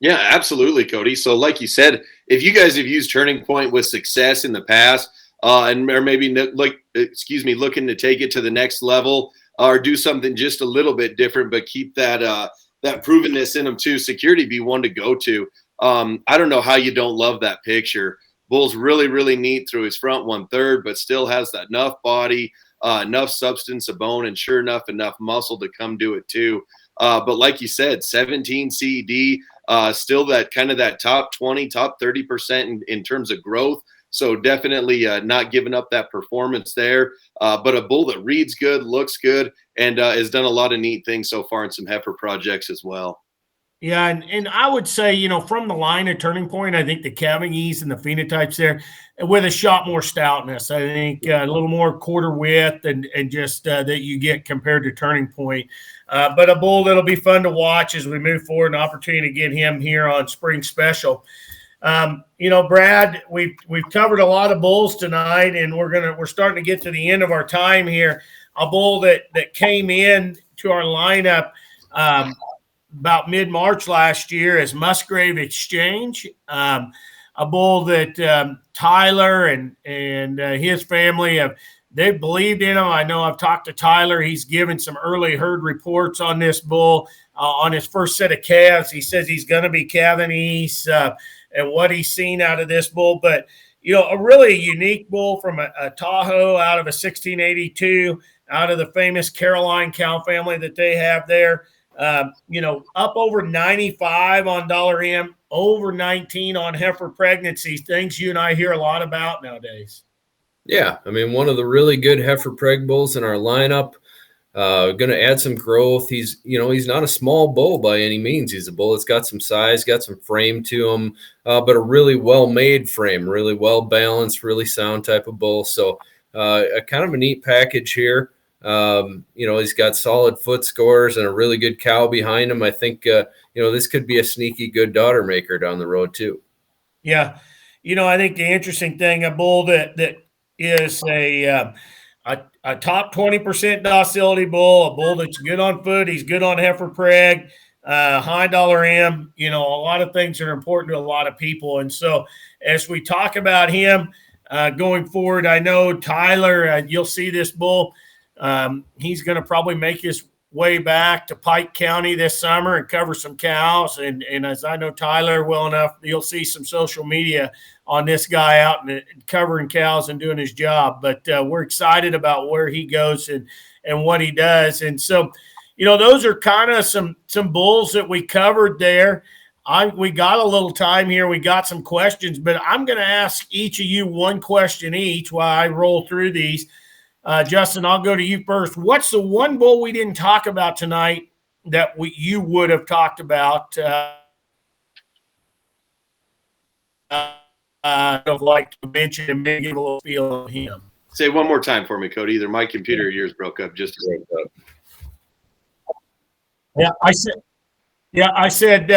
Yeah, absolutely, Cody. So like you said, if you guys have used Turning Point with success in the past, and or maybe looking to take it to the next level or do something just a little bit different, but keep that provenness in them too, Security be one to go to. I don't know how you don't love that picture. Bull's really, really neat through his front 1/3, but still has that enough body, enough substance of bone, and sure enough muscle to come do it too. But like you said, 17 CED, still that kind of that top 20, top 30% in terms of growth. So definitely not giving up that performance there. But a bull that reads good, looks good, and has done a lot of neat things so far in some heifer projects as well. Yeah, and I would say, from the line of Turning Point, I think the Cavaliers and the phenotypes there, with a shot more stoutness, I think a little more quarter width and just that you get compared to Turning Point. But a bull that'll be fun to watch as we move forward, an opportunity to get him here on Spring Special. Brad, we've covered a lot of bulls tonight, and we're starting to get to the end of our time here. A bull that came in to our lineup about mid-March last year as Musgrave Exchange, a bull that Tyler and his family they believed in him. I know I've talked to Tyler. He's given some early herd reports on this bull on his first set of calves. He says he's going to be calving east and what he's seen out of this bull. But, a really unique bull from a Tahoe out of a 1682, out of the famous Caroline cow family that they have there. Up over 95 on $M, over 19 on heifer pregnancy, things you and I hear a lot about nowadays. Yeah, I mean, one of the really good heifer preg bulls in our lineup. Going to add some growth. He's not a small bull by any means. He's a bull that's got some size, got some frame to him, but a really well-made frame, really well-balanced, really sound type of bull. So a kind of a neat package here. He's got solid foot scores and a really good cow behind him. I think, this could be a sneaky good daughter maker down the road too. Yeah. I think the interesting thing, a bull that is a top 20% docility bull, a bull that's good on foot. He's good on heifer preg, high $M. A lot of things are important to a lot of people. And so as we talk about him going forward, I know Tyler, you'll see this bull. He's going to probably make his way back to Pike County this summer and cover some cows. And as I know Tyler well enough, you'll see some social media on this guy out and covering cows and doing his job. But we're excited about where he goes and what he does. And so, those are kind of some bulls that we covered there. We got a little time here. We got some questions, but I'm going to ask each of you one question each while I roll through these. Justin, I'll go to you first. What's the one bull we didn't talk about tonight that you would have talked about? I'd like to mention and maybe give a little feel on him. Say one more time for me, Cody. Either my computer or yours broke up just a bit. Yeah, I said,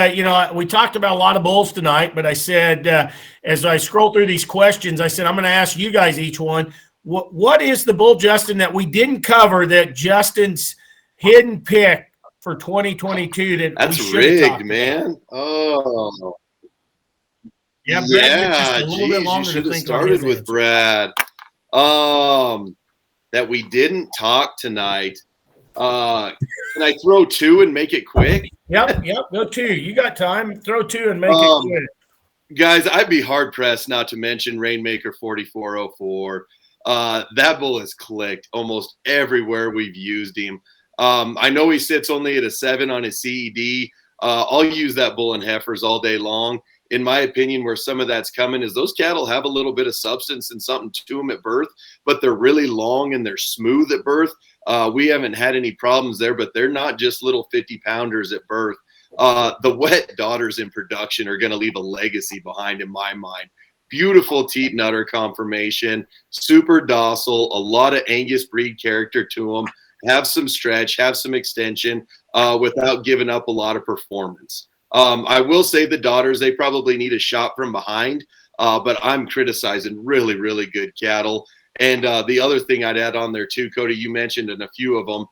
we talked about a lot of bulls tonight, but I said, as I scroll through these questions, I said, I'm going to ask you guys each one. What is the bull, Justin, that we didn't cover that Justin's hidden pick for 2022? That's rigged, man. Oh, yeah. You should have started with Brad. That we didn't talk tonight. Can I throw two and make it quick? Yep. Go two. You got time. Throw two and make it quick. Guys, I'd be hard pressed not to mention Rainmaker 4404. That bull has clicked almost everywhere we've used him. I know he sits only at a 7 on his CED. I'll use that bull in heifers all day long. In my opinion, where some of that's coming is those cattle have a little bit of substance and something to them at birth, but they're really long and they're smooth at birth. We haven't had any problems there, but they're not just little 50-pounders at birth. The wet daughters in production are going to leave a legacy behind in my mind. Beautiful teat and udder conformation, super docile, a lot of Angus breed character to them, have some stretch, have some extension without giving up a lot of performance. I will say the daughters, they probably need a shot from behind, but I'm criticizing really, really good cattle. And the other thing I'd add on there too, Cody, you mentioned in a few of them,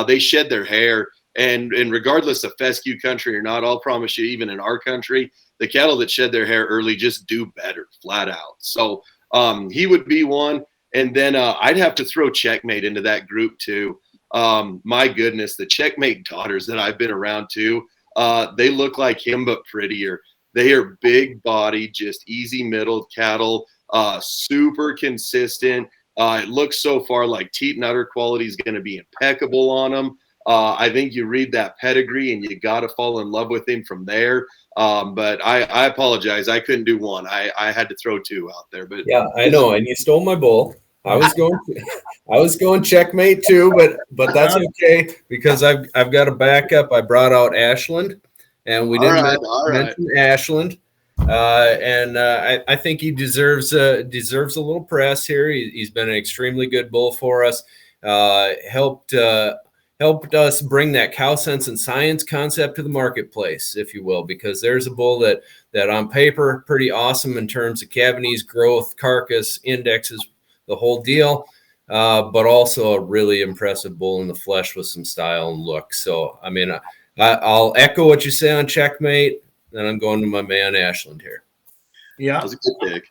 they shed their hair. And regardless of fescue country or not, I'll promise you, even in our country, the cattle that shed their hair early just do better, flat out. So he would be one. And then I'd have to throw Checkmate into that group too. My goodness, the Checkmate daughters that I've been around too, they look like him, but prettier. They are big body, just easy middled cattle, super consistent. It looks so far like teat and udder quality is going to be impeccable on them. I think you read that pedigree and you got to fall in love with him from there. But I apologize. I couldn't do one. I had to throw two out there, but yeah, I know. And you stole my bull. I was going Checkmate too, but that's okay because I've got a backup. I brought out Ashland, and we didn't mention Ashland, and I think he deserves a little press here. He's been an extremely good bull for us. Helped us bring that cow sense and science concept to the marketplace, if you will, because there's a bull that on paper pretty awesome in terms of cavities, growth, carcass, indexes, the whole deal, but also a really impressive bull in the flesh with some style and look. So, I mean, I'll echo what you say on Checkmate, and I'm going to my man Ashland here. Yeah, that was a good pick.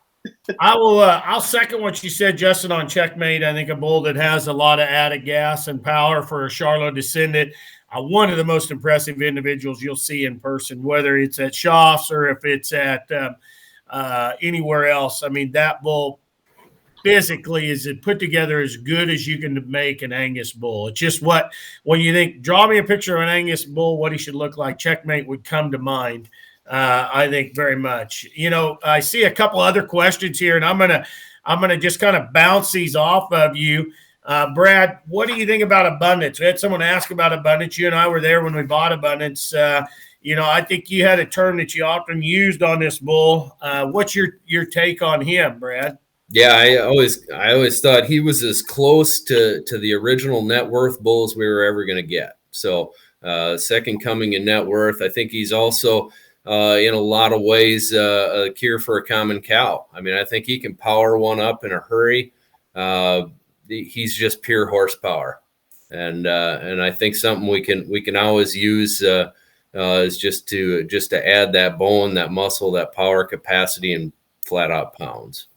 I'll second what you said, Justin, on Checkmate. I think a bull that has a lot of added gas and power for a Charlotte descendant. One of the most impressive individuals you'll see in person, whether it's at Schaaf's or if it's at anywhere else. I mean, that bull physically is it put together as good as you can make an Angus bull. It's just when you think, draw me a picture of an Angus bull, what he should look like, Checkmate would come to mind. I think very much. You know, I see a couple other questions here, and I'm gonna just kind of bounce these off of you. Brad, what do you think about abundance? We had someone ask about abundance. You and I were there when we bought abundance. You know, I think you had a term that you often used on this bull. What's your take on him, Brad? Yeah, I always thought he was as close to the original net worth bulls we were ever going to get. So second coming in net worth. I think he's also in a lot of ways a cure for a common cow. I mean, I think he can power one up in a hurry. He's just pure horsepower, and I think something we can always use is just to add that bone, that muscle, that power capacity, and flat out pounds.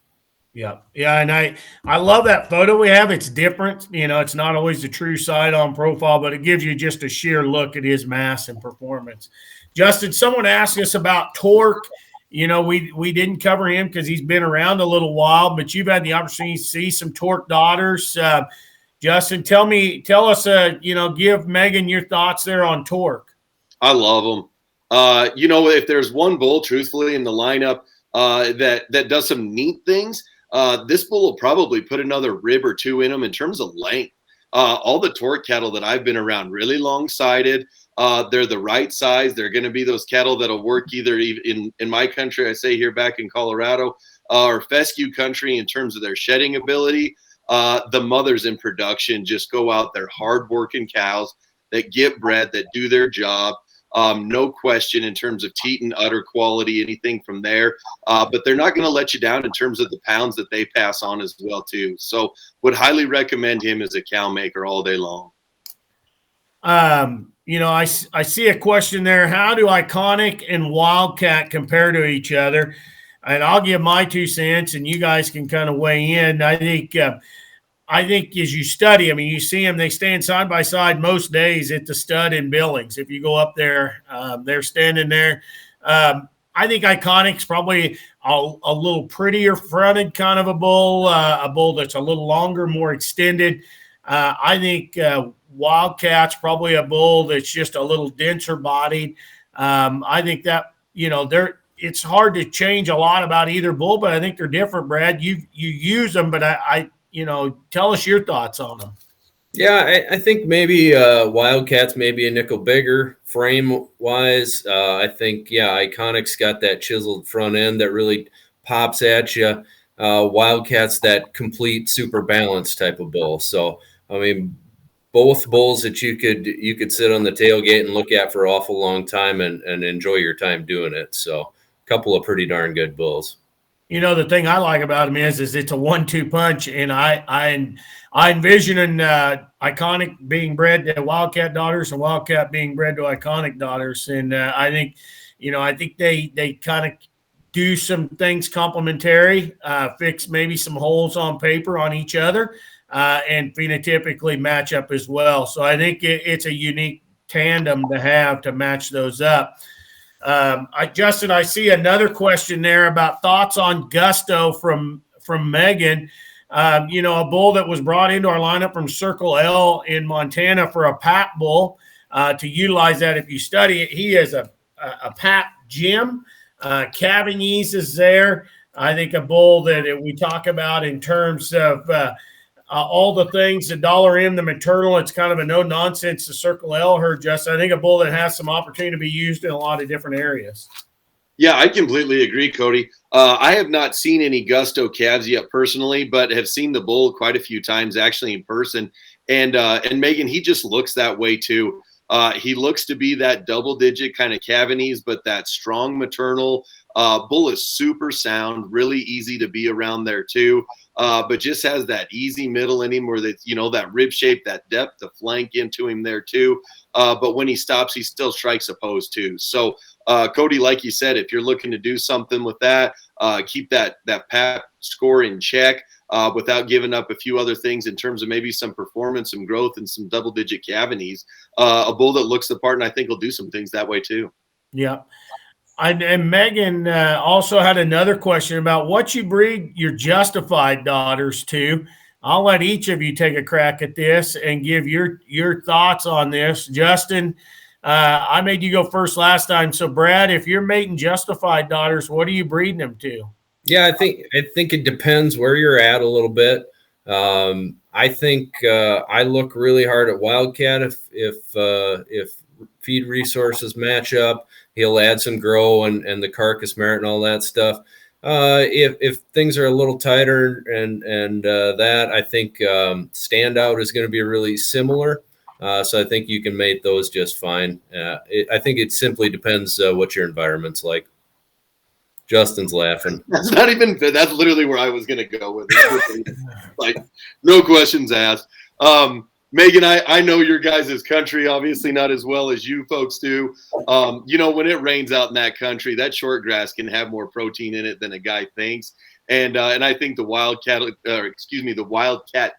Yeah. Yeah. And I love that photo we have. It's different. You know, it's not always the true side on profile, but it gives you just a sheer look at his mass and performance. Justin, someone asked us about Torque. You know, we didn't cover him because he's been around a little while, but you've had the opportunity to see some Torque daughters. Justin, tell us, give Megan your thoughts there on Torque. I love him. You know, if there's one bull, truthfully, in the lineup that does some neat things, this bull will probably put another rib or two in him in terms of length. All the Torque cattle that I've been around, really long-sided. They're the right size. They're going to be those cattle that'll work either in my country, I say here back in Colorado, or fescue country in terms of their shedding ability. The mothers in production just go out there, hard-working cows that get bred, that do their job. No question in terms of teat and udder quality, anything from there. But they're not going to let you down in terms of the pounds that they pass on as well, too. So would highly recommend him as a cow maker all day long. You know, I see a question there. How do Iconic and Wildcat compare to each other? And I'll give my 2 cents, and you guys can kind of weigh in. I think as you study, I mean, you see them, they stand side by side most days at the stud in Billings. If you go up there, they're standing there. I think Iconic's probably a little prettier fronted kind of a bull that's a little longer, more extended. I think Wildcat's probably a bull that's just a little denser bodied. I think that, it's hard to change a lot about either bull, but I think they're different, Brad. You use them, but I tell us your thoughts on them. Yeah, I think maybe Wildcat's maybe a nickel bigger frame-wise. I think, Iconic's got that chiseled front end that really pops at you. Wildcat's that complete super balanced type of bull. So, I mean, both bulls that you could sit on the tailgate and look at for an awful long time and enjoy your time doing it. So, a couple of pretty darn good bulls. The thing I like about them is it's a 1-2 punch, and I envision Iconic being bred to Wildcat daughters and Wildcat being bred to Iconic daughters, and I think they kind of do some things complementary, fix maybe some holes on paper on each other, and phenotypically match up as well. So I think it's a unique tandem to have to match those up. Justin, I see another question there about thoughts on Gusto from Megan. A bull that was brought into our lineup from Circle L in Montana for a PAP bull, to utilize that if you study it. He is a PAP Jim. Cavalier is there. I think a bull that we talk about in terms of all the things, the dollar M, the maternal, it's kind of a no-nonsense to Circle L her, Justin. I think a bull that has some opportunity to be used in a lot of different areas. Yeah, I completely agree, Cody. I have not seen any Gusto calves yet personally, but have seen the bull quite a few times actually in person. And Megan, he just looks that way too. He looks to be that double-digit kind of Cavanies, but that strong maternal. Bull is super sound, really easy to be around there too, but just has that easy middle in him where that rib shape, that depth, the flank into him there too. But when he stops, he still strikes a pose too. So Cody, like you said, if you're looking to do something with that, keep that PAP score in check without giving up a few other things in terms of maybe some performance, some growth, and some double-digit Cavanies. A bull that looks the part, and I think will do some things that way too. Yeah. And Megan also had another question about what you breed your Justified daughters to. I'll let each of you take a crack at this and give your thoughts on this. Justin, I made you go first last time. So, Brad, if you're mating Justified daughters, what are you breeding them to? Yeah, I think it depends where you're at a little bit. I think I look really hard at Wildcat if feed resources match up. He'll add some grow and the carcass merit and all that stuff. If things are a little tighter and that, I think Standout is going to be really similar. So I think you can mate those just fine. I think it simply depends what your environment's like. Justin's laughing. That's literally where I was going to go with it. Like, no questions asked. Megan, I know your guys' country, obviously not as well as you folks do. When it rains out in that country, that short grass can have more protein in it than a guy thinks. And I think the Wildcat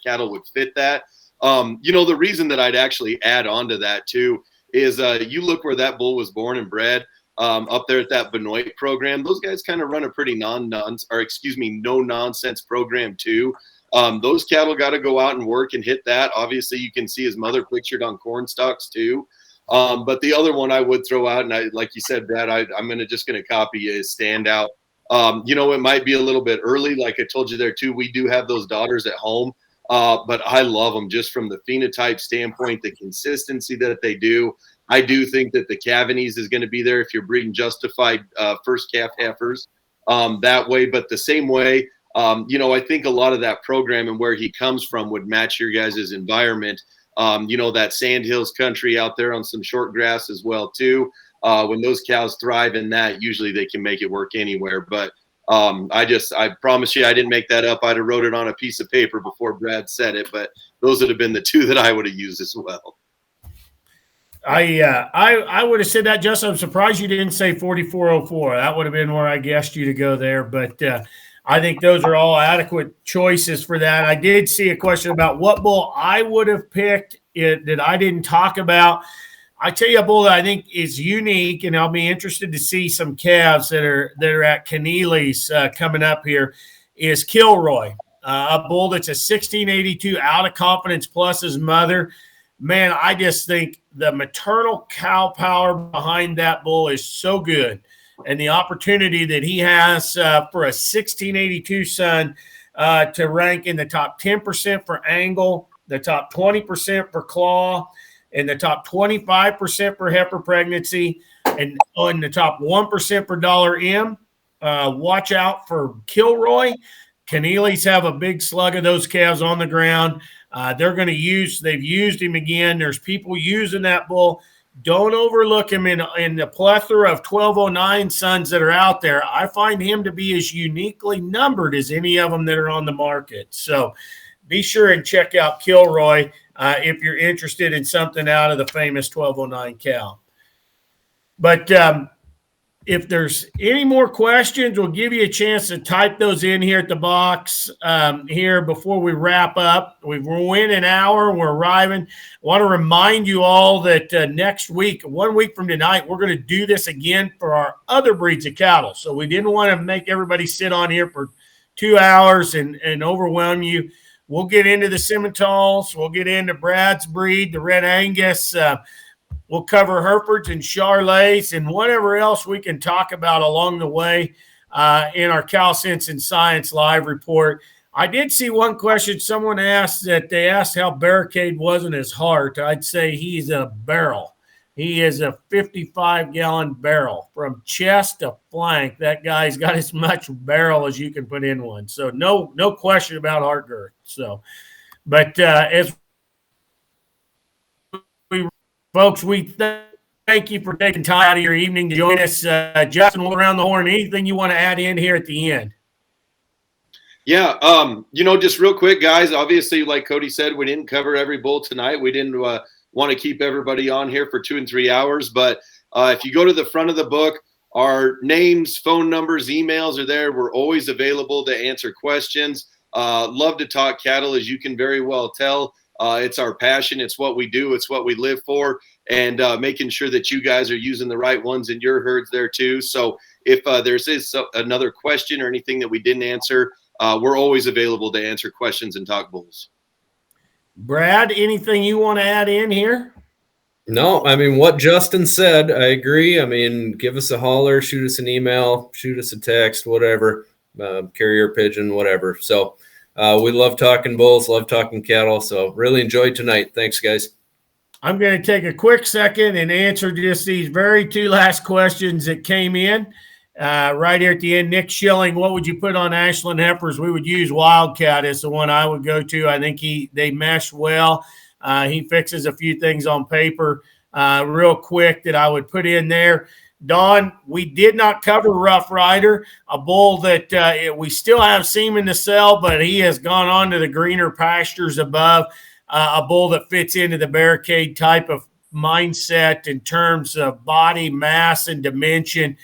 cattle would fit that. The reason that I'd actually add on to that too is you look where that bull was born and bred. Up there at that Benoit program, those guys kind of run a pretty no nonsense program too. Those cattle got to go out and work and hit that. Obviously, you can see his mother pictured on corn stalks too. But the other one I would throw out, and like you said, Brad, I'm just gonna copy you, is Standout. It might be a little bit early, like I told you there too. We do have those daughters at home, but I love them just from the phenotype standpoint, the consistency that they do. I do think that the Cavanies is going to be there if you're breeding Justified first calf heifers that way. But the same way, I think a lot of that program and where he comes from would match your guys' environment. That Sandhills country out there on some short grass as well too. When those cows thrive in that, usually they can make it work anywhere. But I promise you, I didn't make that up. I'd have wrote it on a piece of paper before Brad said it. But those would have been the two that I would have used as well. I would have said that, Justin. I'm surprised you didn't say 4404. That would have been where I guessed you to go there. But I think those are all adequate choices for that. I did see a question about what bull I would have picked that I didn't talk about. I tell you a bull that I think is unique, and I'll be interested to see some calves that are at Keneally's coming up here, is Kilroy. a bull that's a 1682 Out of Confidence Plus's mother. Man, I just think the maternal cow power behind that bull is so good. And the opportunity that he has for a 1682 son to rank in the top 10% for angle, the top 20% for claw, and the top 25% for heifer pregnancy, and on the top 1% for dollar M. Watch out for Kilroy. Keneally's have a big slug of those calves on the ground. They've used him again. There's people using that bull. Don't overlook him in the plethora of 1209 sons that are out there. I find him to be as uniquely numbered as any of them that are on the market. So be sure and check out Kilroy if you're interested in something out of the famous 1209 cow. But if there's any more questions, we'll give you a chance to type those in here at the box here before we wrap up. We're in an hour. We're arriving. I want to remind you all that next week, 1 week from tonight, we're going to do this again for our other breeds of cattle. So we didn't want to make everybody sit on here for 2 hours and overwhelm you. We'll get into the Simmentals. We'll get into Brad's breed, the Red Angus. We'll cover Herefords and Charolais and whatever else we can talk about along the way in our Cow Sense and Science live report. I did see one question. Someone asked that they asked how Barricade was in his heart. I'd say he's a barrel. He is a 55-gallon barrel from chest to flank. That guy's got as much barrel as you can put in one. So no question about heart girth. So, but as folks, we thank you for taking time out of your evening to join us. Justin, we'll around the horn. Anything you want to add in here at the end? Yeah, just real quick, guys. Obviously, like Cody said, we didn't cover every bull tonight. We didn't want to keep everybody on here for 2 and 3 hours. But if you go to the front of the book, our names, phone numbers, emails are there. We're always available to answer questions. Love to talk cattle, as you can very well tell. It's our passion. It's what we do. It's what we live for, and making sure that you guys are using the right ones in your herds there too. So if there's another question or anything that we didn't answer, we're always available to answer questions and talk bulls. Brad, anything you want to add in here? No, I mean, what Justin said, I agree. I mean, give us a holler, shoot us an email, shoot us a text, whatever, carrier pigeon, whatever. So we love talking bulls, love talking cattle. So really enjoyed tonight. Thanks, guys. I'm going to take a quick second and answer just these very 2 last questions that came in right here at the end. Nick Schilling, what would you put on Ashland heifers? We would use Wildcat as the one I would go to. I think they mesh well. He fixes a few things on paper real quick that I would put in there. Don, we did not cover Rough Rider, a bull that we still have semen to sell, but he has gone on to the greener pastures above. A bull that fits into the Barricade type of mindset in terms of body mass and dimension.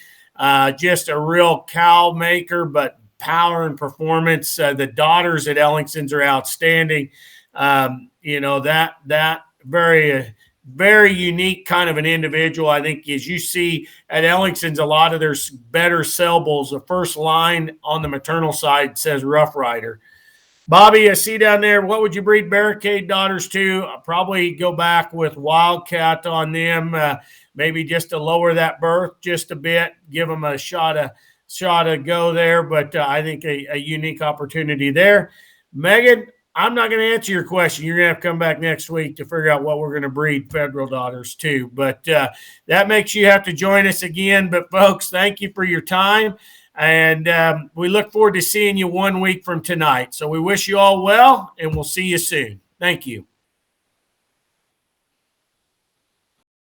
Just a real cow maker, but power and performance. The daughters at Ellingson's are outstanding. That very, very unique kind of an individual. I think as you see at Ellingson's, a lot of their better sell bulls, the first line on the maternal side says Rough Rider. Bobby, I see down there, what would you breed Barricade daughters to? I'll probably go back with Wildcat on them, maybe just to lower that birth just a bit, give them a shot of go there, but I think a unique opportunity there. Megan, I'm not going to answer your question. You're going to have to come back next week to figure out what we're going to breed Federal daughters to, but that makes you have to join us again. But folks, thank you for your time. And we look forward to seeing you 1 week from tonight. So we wish you all well, and we'll see you soon. Thank you.